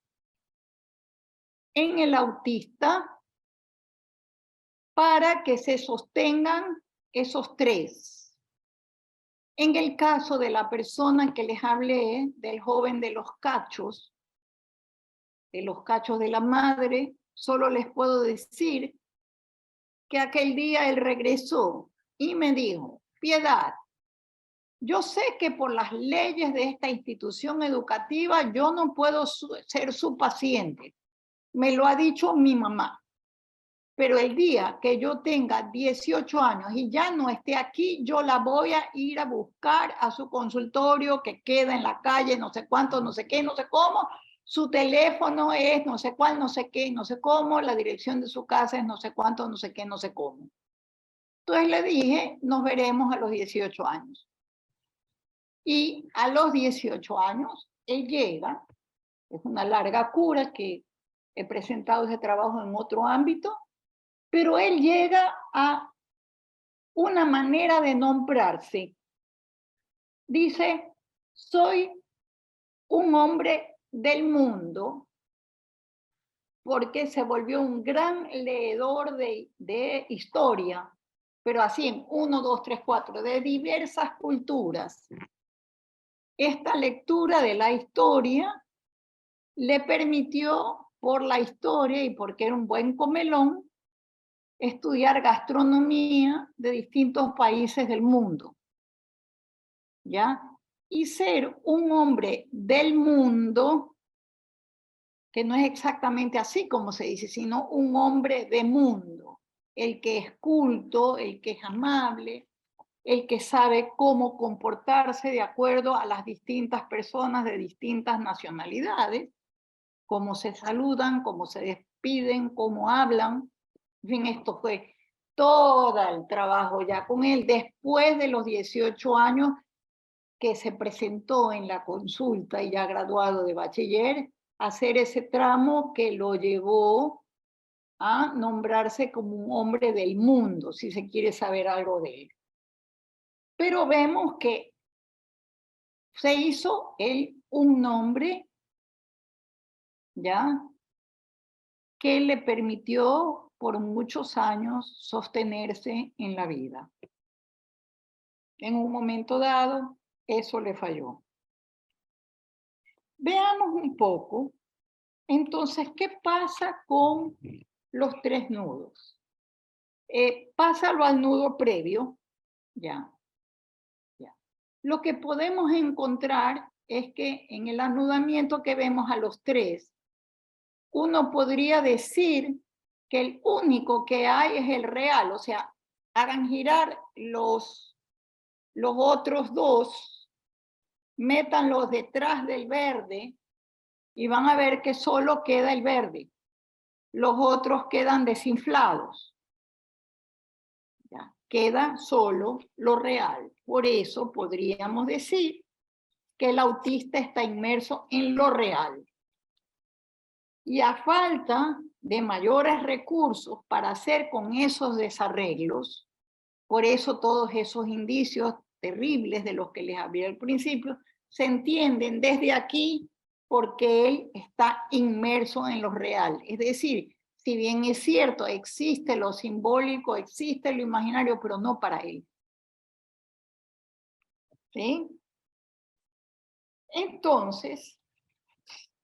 en el autista para que se sostengan esos tres. En el caso de la persona que les hablé, del joven de los cachos de la madre, solo les puedo decir que aquel día él regresó y me dijo: Piedad, yo sé que por las leyes de esta institución educativa yo no puedo ser su paciente. Me lo ha dicho mi mamá. Pero el día que yo tenga 18 años y ya no esté aquí, yo la voy a ir a buscar a su consultorio que queda en la calle, no sé cuánto, no sé qué, no sé cómo. Su teléfono es no sé cuál, no sé qué, no sé cómo. La dirección de su casa es no sé cuánto, no sé qué, no sé cómo. Entonces le dije, nos veremos a los 18 años. Y a los 18 años, él llega, es una larga cura que he presentado ese trabajo en otro ámbito, pero él llega a una manera de nombrarse. Dice: soy un hombre del mundo, porque se volvió un gran leedor de historia, pero así en 1, 2, 3, 4, de diversas culturas. Esta lectura de la historia le permitió, por la historia y porque era un buen comelón, estudiar gastronomía de distintos países del mundo, ¿ya? Y ser un hombre del mundo, que no es exactamente así como se dice, sino un hombre de mundo, el que es culto, el que es amable, el que sabe cómo comportarse de acuerdo a las distintas personas de distintas nacionalidades, cómo se saludan, cómo se despiden, cómo hablan. En fin, esto fue todo el trabajo ya con él después de los 18 años que se presentó en la consulta y ya graduado de bachiller, hacer ese tramo que lo llevó a nombrarse como un hombre del mundo, si se quiere saber algo de él. Pero vemos que se hizo él un nombre, ¿ya?, que le permitió por muchos años sostenerse en la vida. En un momento dado, eso le falló. Veamos un poco, entonces, ¿qué pasa con los tres nudos? Pásalo al nudo previo, ya. Lo que podemos encontrar es que en el anudamiento que vemos a los tres, uno podría decir que el único que hay es el real, o sea, hagan girar los otros dos, métanlos detrás del verde y van a ver que solo queda el verde. Los otros quedan desinflados. ¿Ya? Queda solo lo real. Por eso podríamos decir que el autista está inmerso en lo real. Y a falta de mayores recursos para hacer con esos desarreglos, por eso todos esos indicios terribles de los que les hablé al principio, se entienden desde aquí porque él está inmerso en lo real. Es decir, si bien es cierto, existe lo simbólico, existe lo imaginario, pero no para él. ¿Sí? Entonces,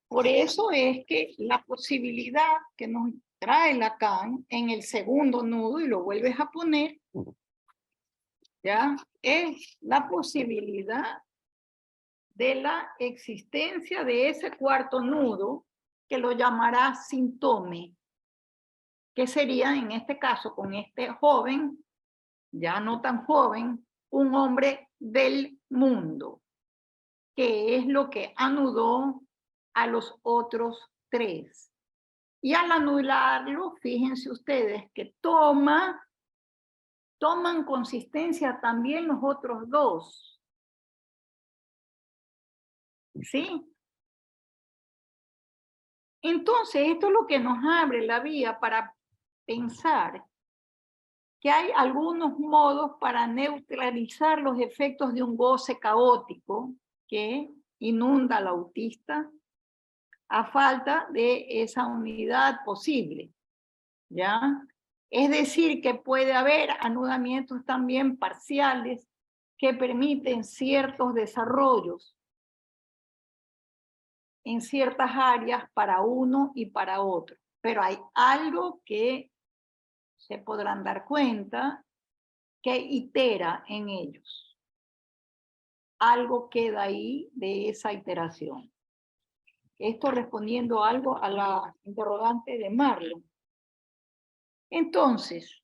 por eso es que la posibilidad que nos trae Lacan en el segundo nudo, y lo vuelves a poner, ¿ya?, es la posibilidad de la existencia de ese cuarto nudo que lo llamará síntome, que sería en este caso con este joven, ya no tan joven, un hombre del mundo, que es lo que anudó a los otros tres. Y al anularlo, fíjense ustedes que toman consistencia también los otros dos. ¿Sí? Entonces, esto es lo que nos abre la vía para pensar que hay algunos modos para neutralizar los efectos de un goce caótico que inunda al autista a falta de esa unidad posible, ¿ya? Es decir, que puede haber anudamientos también parciales que permiten ciertos desarrollos en ciertas áreas para uno y para otro. Pero hay algo que se podrán dar cuenta que itera en ellos. Algo queda ahí de esa iteración. Esto respondiendo algo a la interrogante de Marlon. Entonces,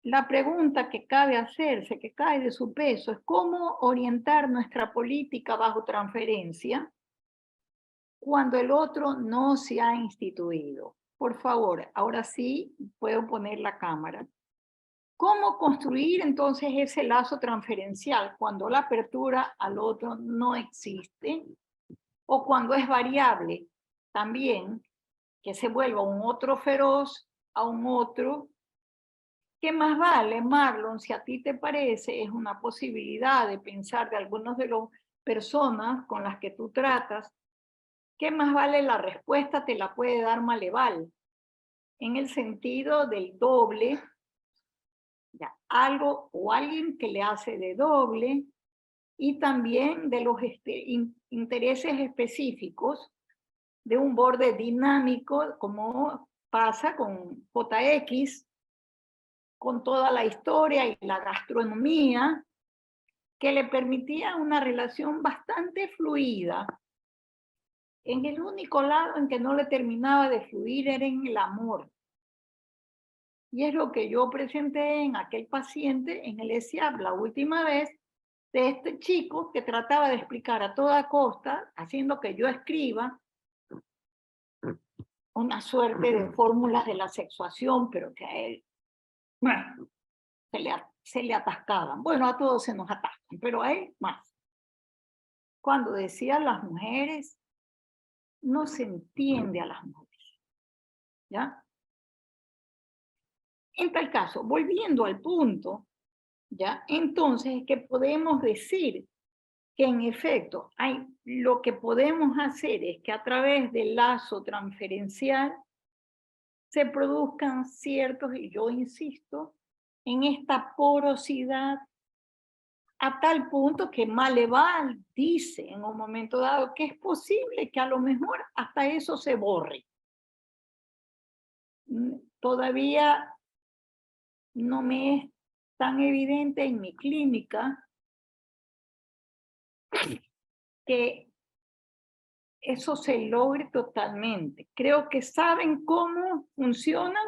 la pregunta que cabe hacerse, que cae de su peso, es cómo orientar nuestra política bajo transferencia cuando el otro no se ha instituido. Por favor, ahora sí puedo poner la cámara. ¿Cómo construir entonces ese lazo transferencial cuando la apertura al otro no existe? O cuando es variable también, que se vuelva un otro feroz a un otro. ¿Qué más vale, Marlon, si a ti te parece, es una posibilidad de pensar de algunas de las personas con las que tú tratas? ¿Qué más vale la respuesta? Te la puede dar Maleval, en el sentido del doble, ya, algo o alguien que le hace de doble, y también de los intereses específicos de un borde dinámico, como pasa con JX, con toda la historia y la gastronomía, que le permitía una relación bastante fluida. En el único lado en que no le terminaba de fluir era en el amor. Y es lo que yo presenté en aquel paciente en el ESIAP la última vez, de este chico que trataba de explicar a toda costa, haciendo que yo escriba una suerte de fórmulas de la sexuación, pero que a él, bueno, se le atascaban. Bueno, a todos se nos atascan, pero a él más. Cuando decía las mujeres, no se entiende a las mujeres, ¿ya? En tal caso, volviendo al punto, ¿ya? Entonces, que podemos decir que en efecto lo que podemos hacer es que a través del lazo transferencial se produzcan ciertos, y yo insisto, en esta porosidad a tal punto que Maleval dice en un momento dado que es posible que a lo mejor hasta eso se borre. Todavía no me es tan evidente en mi clínica que eso se logre totalmente. Creo que saben cómo funcionan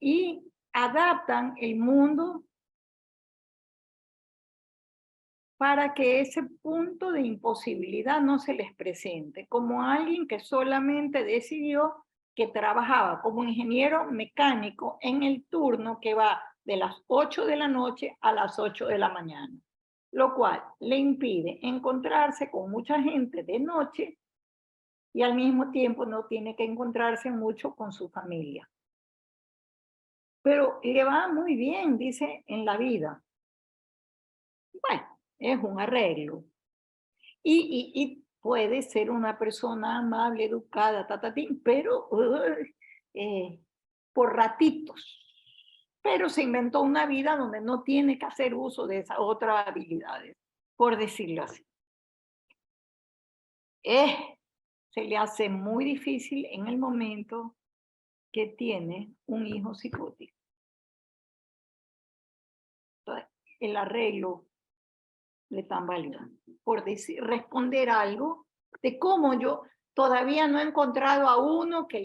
y adaptan el mundo para que ese punto de imposibilidad no se les presente, como alguien que solamente decidió que trabajaba como ingeniero mecánico en el turno que va de las 8 de la noche a las 8 de la mañana, lo cual le impide encontrarse con mucha gente de noche y al mismo tiempo no tiene que encontrarse mucho con su familia. Pero le va muy bien, dice, en la vida. Bueno, es un arreglo. Y puede ser una persona amable, educada, pero por ratitos. Pero se inventó una vida donde no tiene que hacer uso de esas otras habilidades, por decirlo así. Se le hace muy difícil en el momento que tiene un hijo psicótico. Entonces, el arreglo le tambalea por responder algo de cómo yo, todavía no he encontrado a uno que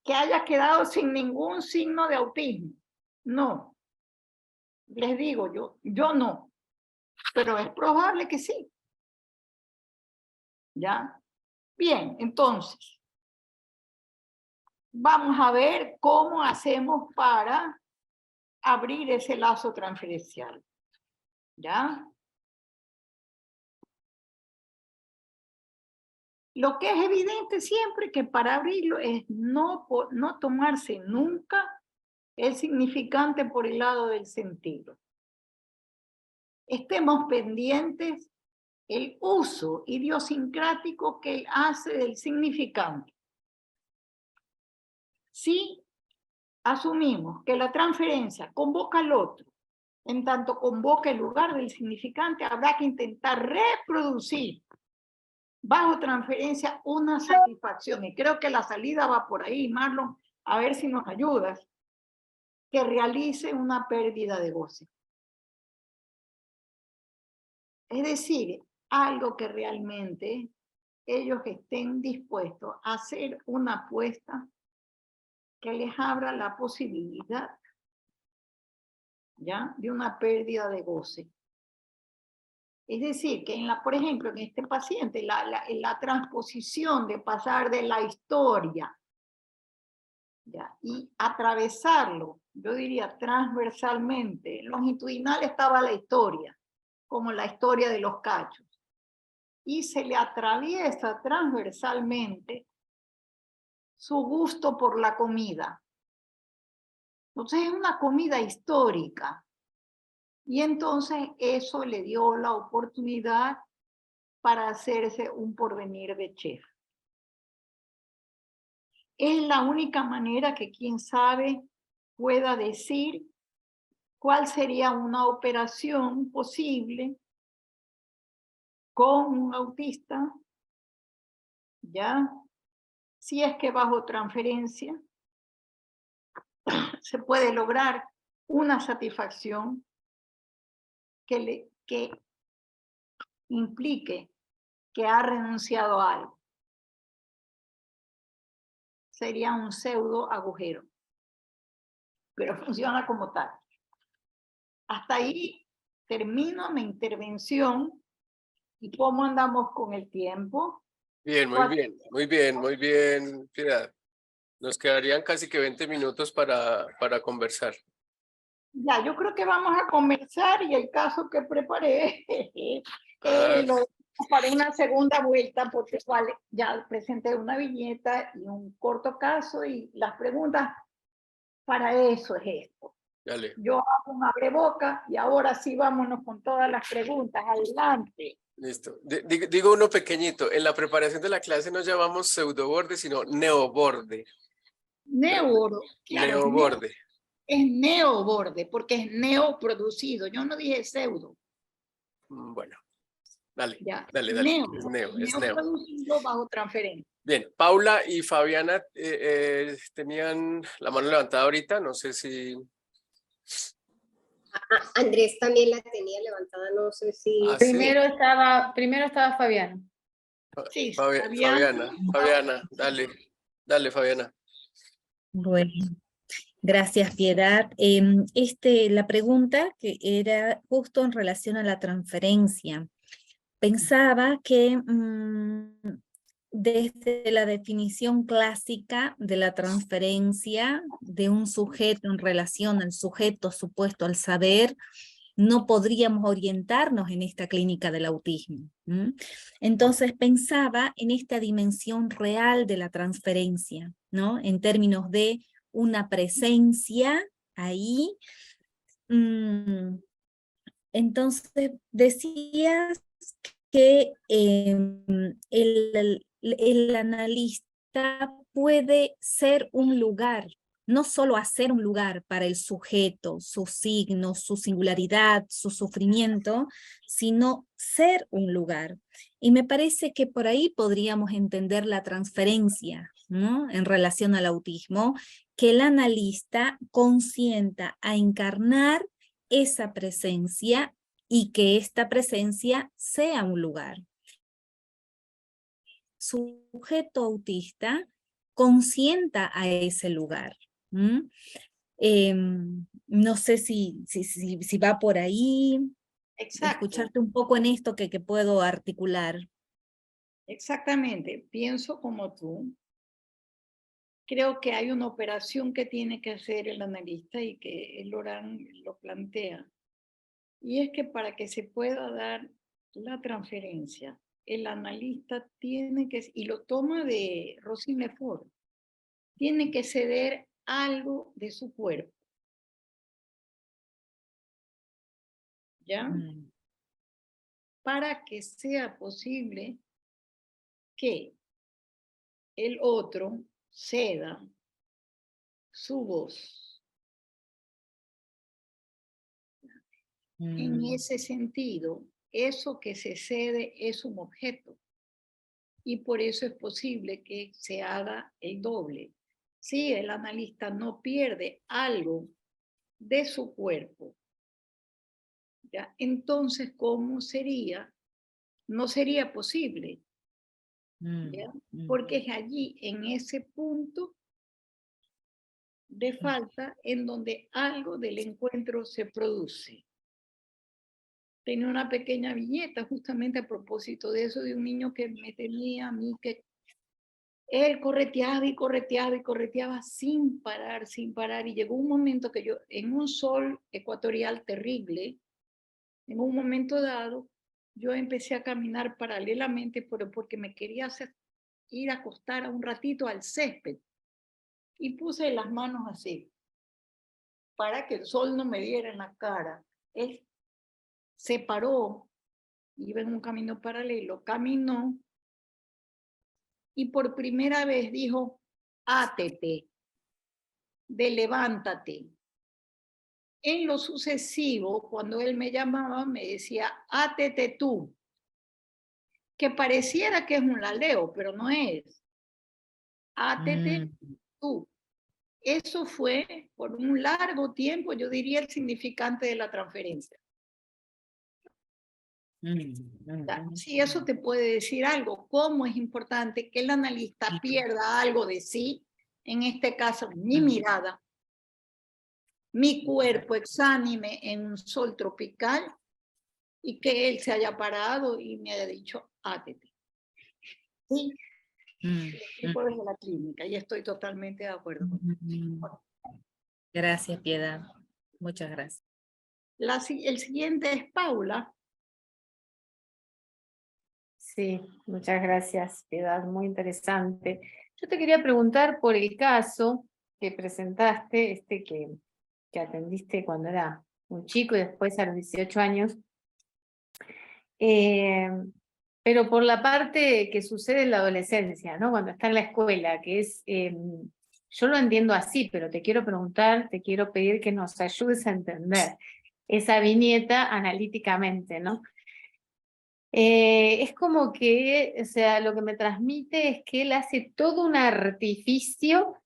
haya quedado sin ningún signo de autismo. No. Les digo, yo no. Pero es probable que sí. ¿Ya? Bien, entonces, vamos a ver cómo hacemos para abrir ese lazo transferencial. ¿Ya? Lo que es evidente siempre que para abrirlo es no tomarse nunca el significante por el lado del sentido. Estemos pendientes el uso idiosincrático que él hace del significante. Si asumimos que la transferencia convoca al otro, en tanto convoca el lugar del significante, habrá que intentar reproducir bajo transferencia una satisfacción. Y creo que la salida va por ahí, Marlon, a ver si nos ayudas, que realice una pérdida de goce. Es decir, algo que realmente ellos estén dispuestos a hacer una apuesta que les abra la posibilidad, ¿ya?, de una pérdida de goce. Es decir, que por ejemplo, en este paciente, la transposición de pasar de la historia, ¿ya?, y atravesarlo, yo diría transversalmente, longitudinal estaba la historia, como la historia de los cachos, y se le atraviesa transversalmente su gusto por la comida. Entonces es una comida histórica. Y entonces eso le dio la oportunidad para hacerse un porvenir de chef. Es la única manera que quien sabe pueda decir cuál sería una operación posible con un autista, ¿ya? Si es que bajo transferencia se puede lograr una satisfacción que implique que ha renunciado a algo. Sería un pseudo agujero, pero funciona como tal. Hasta ahí termino mi intervención. ¿Y cómo andamos con el tiempo? Bien, muy bien, Piedad. Nos quedarían casi que 20 minutos para conversar. Ya, yo creo que vamos a conversar y el caso que preparé lo para una segunda vuelta porque ya presenté una viñeta y un corto caso y las preguntas para eso es esto. Dale. Yo hago un abreboca y ahora sí vámonos con todas las preguntas. Adelante. Listo. Digo uno pequeñito. En la preparación de la clase no llamamos pseudoborde, sino neoborde. Claro, Neoborde. Es neoborde, porque es neoproducido. Yo no dije pseudo. Bueno, dale. Ya. Dale. Es neo. Neoproducido bajo transferencia. Bien, Paula y Fabiana tenían la mano levantada ahorita. No sé si... Andrés también la tenía levantada, no sé si... ¿Ah, sí? Primero estaba Fabiana. Sí, Fabiana, dale, Fabiana. Bueno, gracias, Piedad. La pregunta que era justo en relación a la transferencia. Pensaba que desde la definición clásica de la transferencia de un sujeto en relación al sujeto supuesto al saber, no podríamos orientarnos en esta clínica del autismo. Entonces pensaba en esta dimensión real de la transferencia, ¿no? En términos de una presencia ahí. Entonces decías que el analista puede ser un lugar, no solo hacer un lugar para el sujeto, sus signos, su singularidad, su sufrimiento, sino ser un lugar. Y me parece que por ahí podríamos entender la transferencia, ¿no?, en relación al autismo, que el analista consienta a encarnar esa presencia y que esta presencia sea un lugar. Sujeto autista consienta a ese lugar. No sé si va por ahí, Exacto. escucharte un poco en esto que puedo articular. Exactamente, pienso como tú. Creo que hay una operación que tiene que hacer el analista y que el Orán lo plantea. Y es que para que se pueda dar la transferencia, el analista tiene que, y lo toma de Rosine Lefort, tiene que ceder algo de su cuerpo. ¿Ya? Para que sea posible que el otro ceda su voz. En ese sentido, eso que se cede es un objeto y por eso es posible que se haga el doble. Si el analista no pierde algo de su cuerpo, ¿ya? Entonces, ¿cómo sería? No sería posible, ¿ya? Porque es allí, en ese punto de falta, en donde algo del encuentro se produce. Tenía una pequeña viñeta justamente a propósito de eso, de un niño que me tenía a mí, que él correteaba y correteaba y correteaba sin parar, y llegó un momento que yo, en un sol ecuatorial terrible, en un momento dado, yo empecé a caminar paralelamente, pero porque me quería ir a acostar a un ratito al césped, y puse las manos así, para que el sol no me diera en la cara. Él se paró, iba en un camino paralelo, caminó, y por primera vez dijo, átete, de levántate. En lo sucesivo, cuando él me llamaba, me decía, átete tú, que pareciera que es un laleo, pero no es. Átete tú. Eso fue por un largo tiempo, yo diría, el significante de la transferencia. Si eso te puede decir algo, cómo es importante que el analista pierda algo de sí, en este caso mi mirada, mi cuerpo exánime en un sol tropical, y que él se haya parado y me haya dicho, átete. Sí, desde la clínica, y estoy totalmente de acuerdo con eso. Gracias, Piedad. Muchas gracias. El siguiente es Paula. Sí, muchas gracias, Piedad, muy interesante. Yo te quería preguntar por el caso que presentaste, que atendiste cuando era un chico y después a los 18 años, pero por la parte que sucede en la adolescencia, ¿no? Cuando está en la escuela, que es, yo lo entiendo así, pero te quiero preguntar, te quiero pedir que nos ayudes a entender esa viñeta analíticamente, ¿no? Es como que, o sea, lo que me transmite es que él hace todo un artificio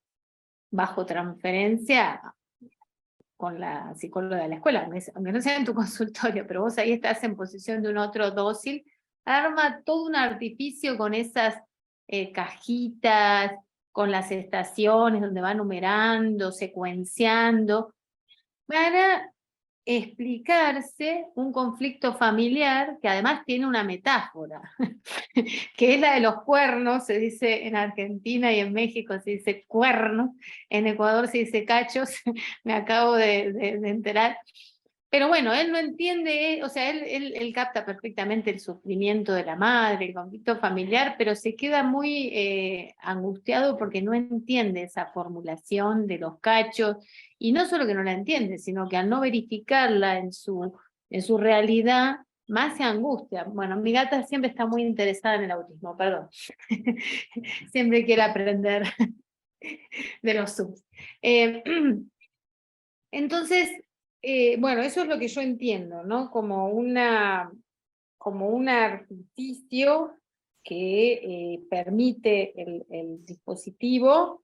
bajo transferencia con la psicóloga de la escuela, aunque no sea en tu consultorio, pero vos ahí estás en posición de un otro dócil, arma todo un artificio con esas cajitas, con las estaciones donde va numerando, secuenciando, para explicarse un conflicto familiar que además tiene una metáfora, que es la de los cuernos. Se dice en Argentina y en México se dice cuernos, en Ecuador se dice cachos, me acabo de enterar. Pero bueno, él no entiende, o sea, él capta perfectamente el sufrimiento de la madre, el conflicto familiar, pero se queda muy angustiado porque no entiende esa formulación de los cachos, y no solo que no la entiende, sino que al no verificarla en su realidad, más se angustia. Bueno, mi gata siempre está muy interesada en el autismo, perdón. Siempre quiere aprender de los subs. Entonces, bueno, eso es lo que yo entiendo, ¿no? Como un artificio que permite el dispositivo,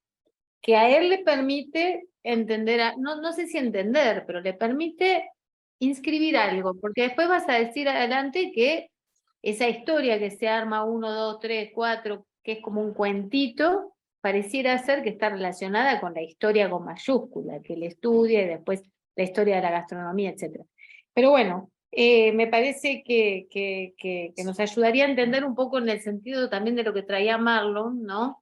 que a él le permite entender, no sé si entender, pero le permite inscribir algo, porque después vas a decir adelante que esa historia que se arma 1, 2, 3, 4, que es como un cuentito, pareciera ser que está relacionada con la historia con mayúscula, que él estudia y después la historia de la gastronomía, etc. Pero bueno, me parece que nos ayudaría a entender un poco en el sentido también de lo que traía Marlon, ¿no?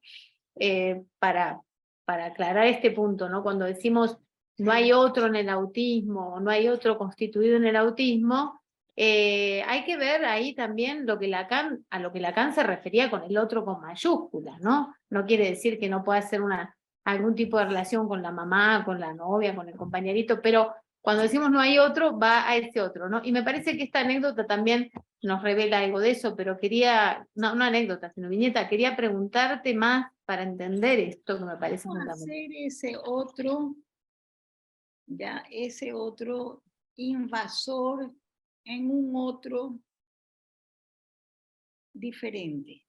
Para aclarar este punto, ¿no? Cuando decimos no hay otro en el autismo, no hay otro constituido en el autismo, hay que ver ahí también lo que a lo que Lacan se refería con el otro con mayúsculas, ¿no? No quiere decir que no pueda ser algún tipo de relación con la mamá, con la novia, con el compañerito, pero cuando decimos no hay otro, va a ese otro, ¿no? Y me parece que esta anécdota también nos revela algo de eso, pero no anécdota, sino viñeta, quería preguntarte más para entender esto que me parece Vamos a fundamental. hacer ese otro invasor en un otro diferente.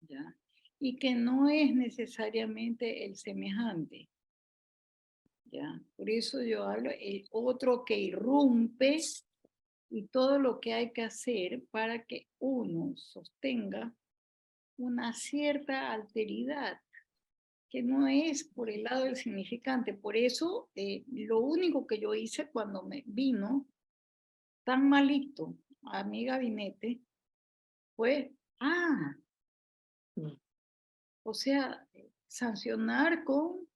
¿Ya? Y que no es necesariamente el semejante. ¿Ya? Por eso yo hablo el otro que irrumpe y todo lo que hay que hacer para que uno sostenga una cierta alteridad, que no es por el lado del significante. Por eso, lo único que yo hice cuando me vino tan malito a mi gabinete fue, o sea, sancionar con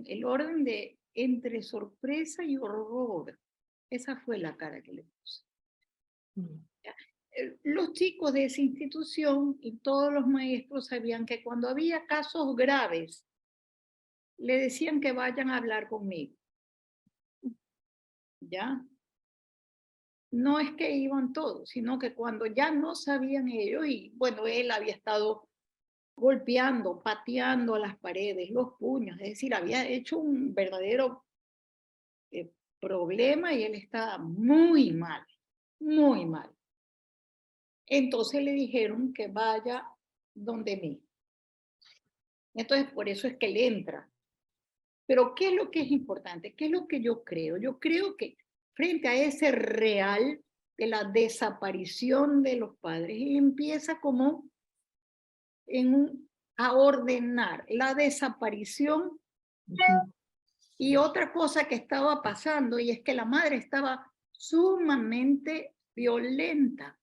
el orden de entre sorpresa y horror. Esa fue la cara que le puse. Los chicos de esa institución y todos los maestros sabían que cuando había casos graves, le decían que vayan a hablar conmigo. ¿Ya? No es que iban todos, sino que cuando ya no sabían ellos, y bueno, él había estado golpeando, pateando a las paredes, los puños, es decir, había hecho un verdadero problema y él estaba muy mal, muy mal. Entonces le dijeron que vaya donde mí. Entonces, por eso es que él entra. Pero, ¿qué es lo que es importante? ¿Qué es lo que yo creo? Yo creo que frente a ese real de la desaparición de los padres, él empieza como a ordenar la desaparición. Y otra cosa que estaba pasando, y es que la madre estaba sumamente violenta.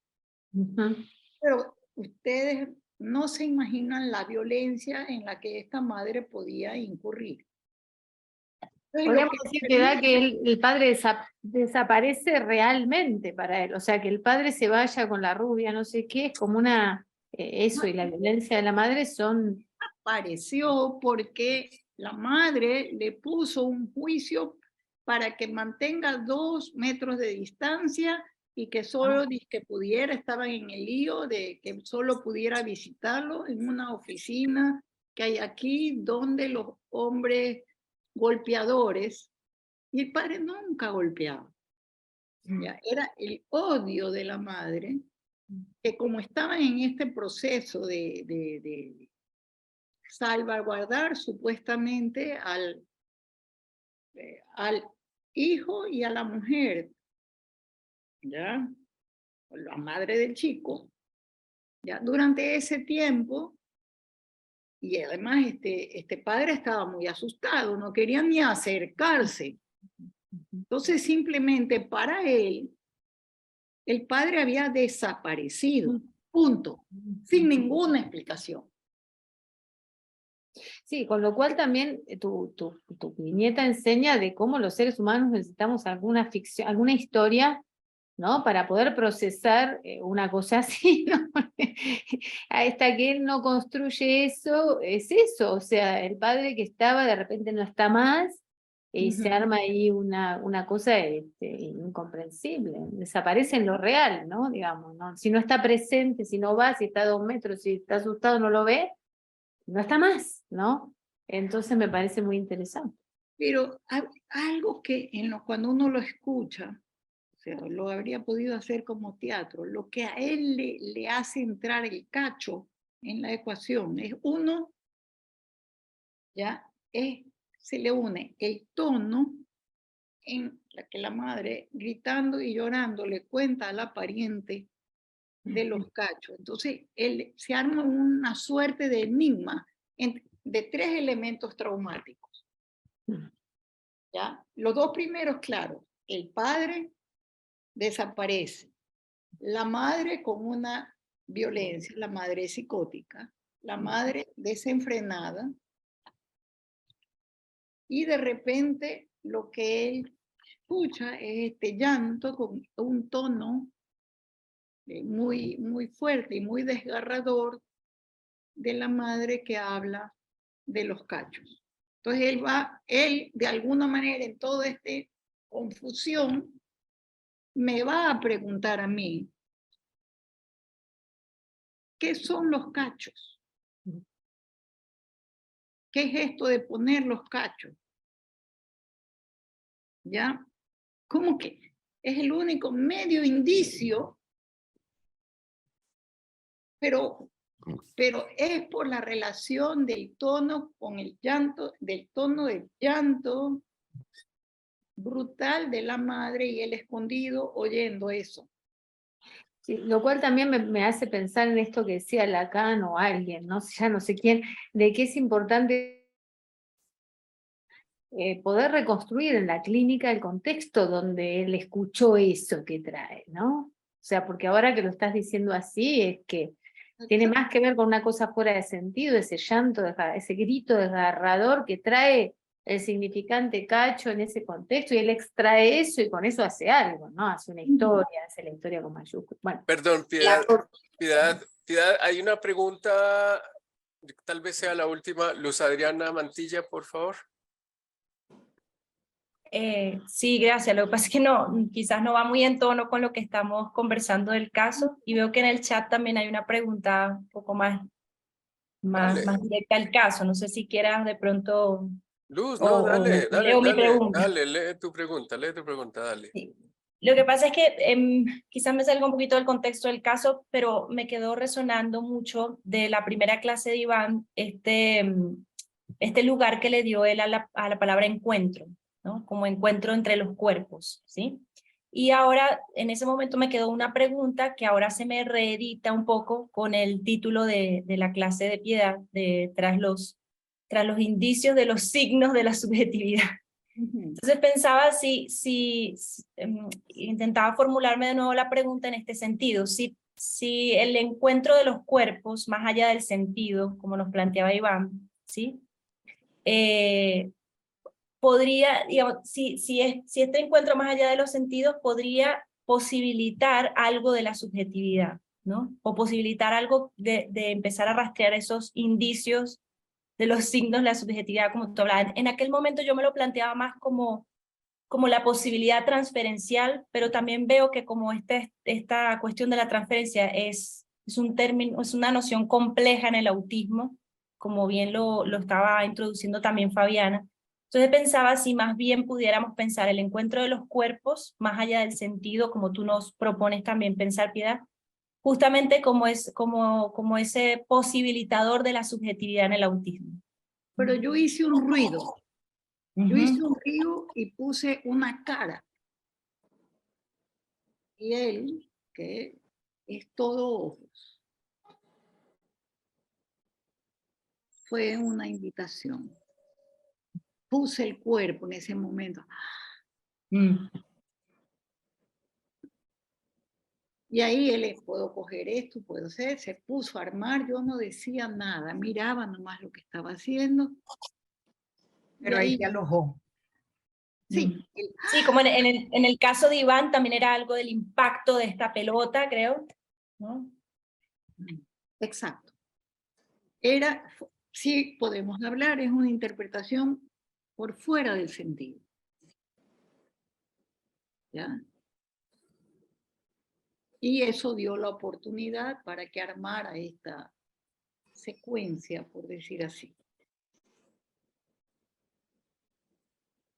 Pero ustedes no se imaginan la violencia en la que esta madre podía incurrir. Podríamos decir que da que el padre desaparece realmente para él, o sea, que el padre se vaya con la rubia, no sé qué, es como eso y la violencia de la madre son... Apareció porque la madre le puso un juicio para que mantenga 2 metros de distancia y que solo que pudiera, estaban en el lío de que solo pudiera visitarlo en una oficina que hay aquí donde los hombres golpeadores, y el padre nunca golpeaba. ¿Ya? Era el odio de la madre, que como estaban en este proceso de salvaguardar supuestamente al hijo y a la mujer, ¿ya? La madre del chico, ¿ya? Durante ese tiempo, y además este padre estaba muy asustado, no quería ni acercarse. Entonces simplemente para él, el padre había desaparecido, punto, sin ninguna explicación. Sí, con lo cual también tu viñeta enseña de cómo los seres humanos necesitamos alguna ficción, alguna historia, ¿no? Para poder procesar una cosa así, ¿no? Hasta que él no construye eso, es eso, o sea, el padre que estaba de repente no está más, y se arma ahí una cosa incomprensible, desaparece en lo real, ¿no? Digamos, ¿no? Si no está presente, si no va, si está a 2 metros, si está asustado, no lo ve, no está más, ¿no? Entonces me parece muy interesante. Pero algo que cuando uno lo escucha, o sea, lo habría podido hacer como teatro, lo que a él le hace entrar el cacho en la ecuación es uno, ya, se le une el tono en la que la madre, gritando y llorando, le cuenta a la pariente de los cachos. Entonces, él se arma una suerte de enigma de 3 elementos traumáticos. ¿Ya? Los 2 primeros, claro, el padre desaparece, la madre con una violencia, la madre psicótica, la madre desenfrenada, y de repente lo que él escucha es este llanto con un tono muy, muy fuerte y muy desgarrador de la madre que habla de los cachos. Entonces él de alguna manera en toda esta confusión me va a preguntar a mí, ¿qué son los cachos? ¿Qué es esto de poner los cachos? ¿Ya? ¿Cómo que es el único medio indicio? Pero es por la relación del tono con el llanto, del tono del llanto brutal de la madre y el escondido oyendo eso. Sí, lo cual también me hace pensar en esto que decía Lacan o alguien, ¿no? Ya no sé quién, de que es importante poder reconstruir en la clínica el contexto donde él escuchó eso que trae, ¿no? O sea, porque ahora que lo estás diciendo así, es que tiene más que ver con una cosa fuera de sentido, ese llanto, ese grito desgarrador que trae el significante cacho en ese contexto, y él extrae eso y con eso hace algo, ¿no? Hace una historia, hace la historia con mayúsculas. Bueno, Perdón, Piedad, hay una pregunta, tal vez sea la última. Luz Adriana Mantilla, por favor. Sí, gracias. Lo que pasa es que no, quizás no va muy en tono con lo que estamos conversando del caso, y veo que en el chat también hay una pregunta un poco más directa al caso. No sé si quieras de pronto... Luz, no, dale, leo mi pregunta. dale, lee tu pregunta, dale. Sí. Lo que pasa es que quizás me salga un poquito del contexto del caso, pero me quedó resonando mucho de la primera clase de Iván, este lugar que le dio él a la palabra encuentro, ¿no? Como encuentro entre los cuerpos, ¿sí? Y ahora, en ese momento me quedó una pregunta que ahora se me reedita un poco con el título de la clase de Piedad, tras los indicios de los signos de la subjetividad. Entonces pensaba intentaba formularme de nuevo la pregunta en este sentido, si el encuentro de los cuerpos, más allá del sentido, como nos planteaba Iván, ¿sí? Podría, digamos, si este encuentro más allá de los sentidos podría posibilitar algo de la subjetividad, ¿no? O posibilitar algo de empezar a rastrear esos indicios de los signos de la subjetividad, como tú hablabas. En aquel momento yo me lo planteaba más como la posibilidad transferencial, pero también veo que como esta cuestión de la transferencia es un término, es una noción compleja en el autismo, como bien lo estaba introduciendo también Fabiana. Entonces pensaba si más bien pudiéramos pensar el encuentro de los cuerpos, más allá del sentido, como tú nos propones también pensar, Piedad, justamente como ese posibilitador de la subjetividad en el autismo. Pero yo hice un ruido. Yo hice un ruido y puse una cara. Y él, que es todo ojos, fue una invitación. Puse el cuerpo en ese momento. Y ahí él, puedo coger esto, puedo hacer, se puso a armar, yo no decía nada, miraba nomás lo que estaba haciendo. Pero ahí te alojó. Sí. Sí, como en el caso de Iván también era algo del impacto de esta pelota, creo, ¿no? Exacto. Sí podemos hablar, es una interpretación por fuera del sentido. ¿Ya? Y eso dio la oportunidad para que armara esta secuencia, por decir así.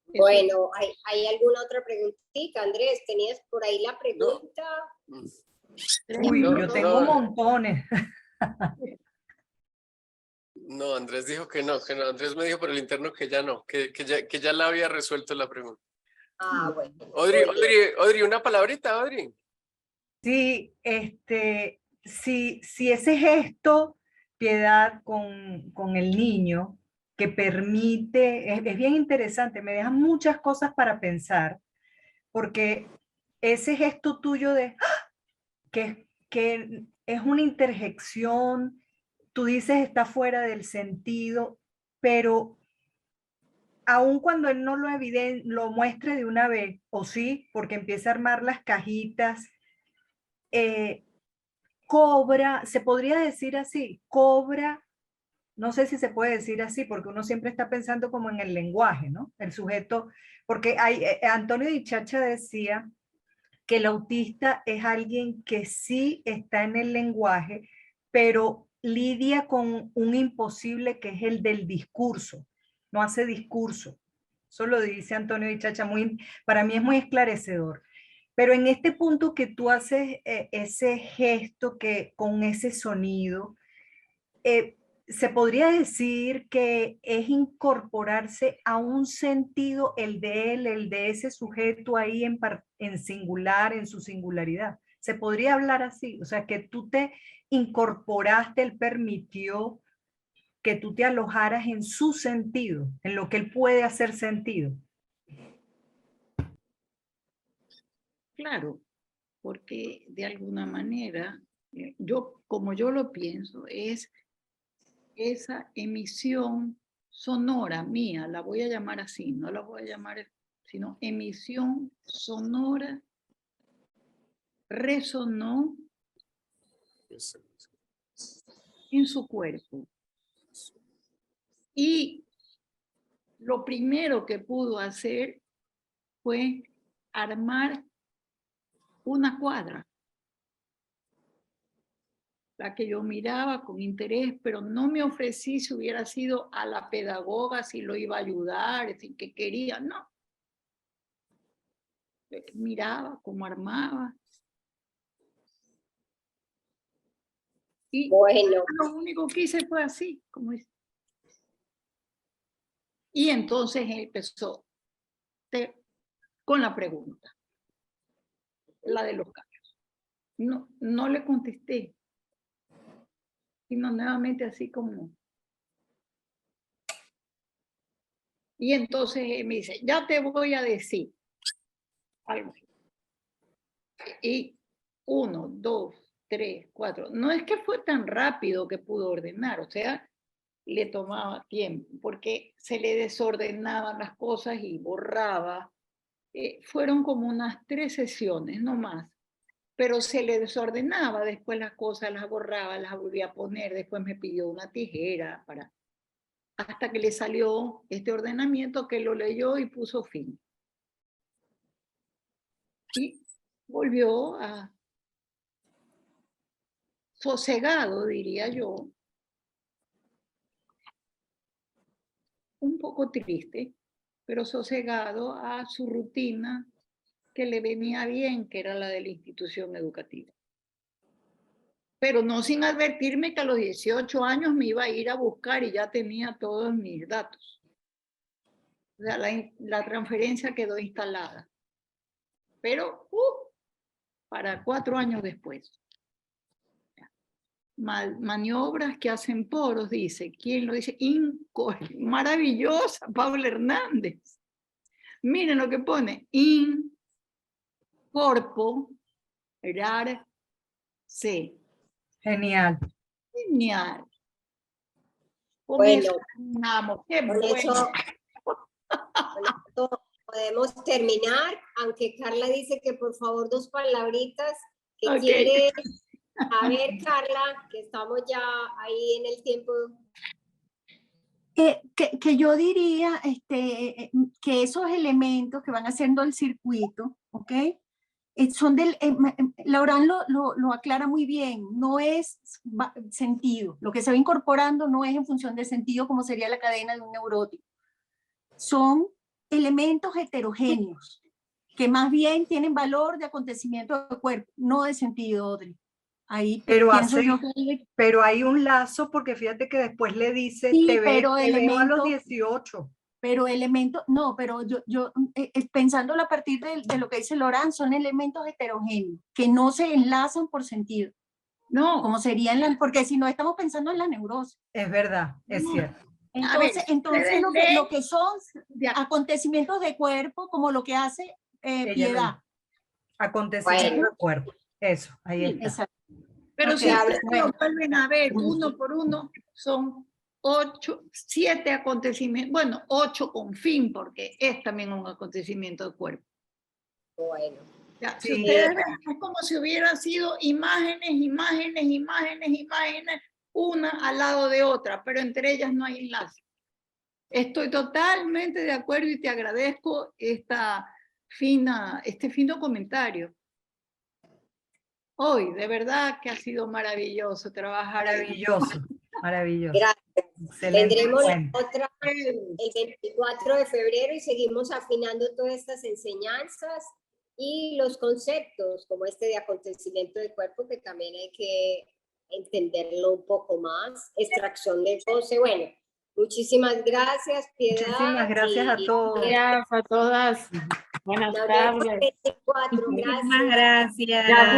Bueno, ¿hay alguna otra preguntita? Andrés, ¿tenías por ahí la pregunta? Uy, yo tengo montones. No, Andrés dijo que no. Andrés me dijo por el interno que ya no, que ya la había resuelto la pregunta. Bueno. Audrey, una palabrita, Audrey. Sí, si ese gesto, Piedad, con el niño, que permite, es bien interesante, me deja muchas cosas para pensar, porque ese gesto tuyo de que es una interjección, tú dices está fuera del sentido, pero aun cuando él no lo muestre de una vez, o sí, porque empieza a armar las cajitas, cobra, se podría decir así, cobra, no sé si se puede decir así, porque uno siempre está pensando como en el lenguaje, ¿no? El sujeto, porque Antonio Di Chacha decía que el autista es alguien que sí está en el lenguaje, pero lidia con un imposible que es el del discurso, no hace discurso. Eso lo dice Antonio Di Chacha, para mí es muy esclarecedor. Pero en este punto que tú haces ese gesto con ese sonido, se podría decir que es incorporarse a un sentido, el de él, el de ese sujeto ahí en singular, en su singularidad. Se podría hablar así, o sea, que tú te incorporaste, él permitió que tú te alojaras en su sentido, en lo que él puede hacer sentido. Claro, porque de alguna manera, como yo lo pienso, es esa emisión sonora mía, la voy a llamar así, no la voy a llamar, sino emisión sonora, resonó en su cuerpo. Y lo primero que pudo hacer fue armar una cuadra, la que yo miraba con interés, pero no me ofrecí si hubiera sido a la pedagoga, si lo iba a ayudar, si que quería, no. Miraba cómo armaba. Y Bueno, lo único que hice fue así, como es. Y entonces empezó con la pregunta, la de los cambios. No le contesté, sino nuevamente así como. Y entonces me dice, ya te voy a decir algo. Y 1, 2, 3, 4. No es que fue tan rápido que pudo ordenar, o sea, le tomaba tiempo, porque se le desordenaban las cosas y borraba. Fueron como unas 3 sesiones, no más. Pero se le desordenaba, después las cosas las borraba, las volvía a poner, después me pidió una tijera hasta que le salió este ordenamiento que lo leyó y puso fin. Y volvió a sosegado, diría yo, un poco triste, pero sosegado a su rutina que le venía bien, que era la de la institución educativa. Pero no sin advertirme que a los 18 años me iba a ir a buscar y ya tenía todos mis datos. O sea, la transferencia quedó instalada. Pero para 4 años después. Maniobras que hacen poros, dice. ¿Quién lo dice? Maravillosa, Paula Hernández. Miren lo que pone. Incorporarse. Genial. Genial. Con bueno, eso terminamos. Qué con bueno. eso podemos terminar, aunque Carla dice que por favor 2 palabritas que Ok. quiere. A ver, Carla, que estamos ya ahí en el tiempo. Que yo diría que esos elementos que van haciendo el circuito, ¿ok? Son Laurent lo aclara muy bien, no es sentido. Lo que se va incorporando no es en función del sentido como sería la cadena de un neurótico. Son elementos heterogéneos que más bien tienen valor de acontecimiento del cuerpo, no de sentido, Audrey. Ahí Pero hay un lazo porque fíjate que después le dice, sí, te pero veo a los 18. pero elementos, no, pero yo pensándolo a partir de lo que dice Laurent, son elementos heterogéneos, que no se enlazan por sentido, No, como sería en la, porque si no estamos pensando en la neurosis. Es verdad, es No. cierto. Entonces, ustedes lo leen- que son acontecimientos de cuerpo, como lo que hace Ella Piedad. Acontecimiento Bueno. del cuerpo. Eso, ahí Sí, está. Exacto. pero Ok, si ustedes bueno. lo vuelven a ver uno por uno, son 8, 7 acontecimientos, bueno, 8 con fin, porque es también un acontecimiento de cuerpo. Bueno, Ya, Sí. si ustedes ven, es como si hubieran sido imágenes, imágenes, imágenes, imágenes, una al lado de otra, pero entre ellas no hay enlace. Estoy totalmente de acuerdo y te agradezco este fino comentario. Hoy, de verdad que ha sido maravilloso trabajar. Maravilloso, maravilloso. gracias. Excelente Tendremos la encuentro. otra el 24 de febrero y seguimos afinando todas estas enseñanzas y los conceptos, como este de acontecimiento del cuerpo, que también hay que entenderlo un poco más, extracción del goce. Bueno, muchísimas gracias, Piedad. Muchísimas gracias a todos. Gracias a todas. Buenas Nos vemos tardes. el 24, Muchísimas gracias. gracias.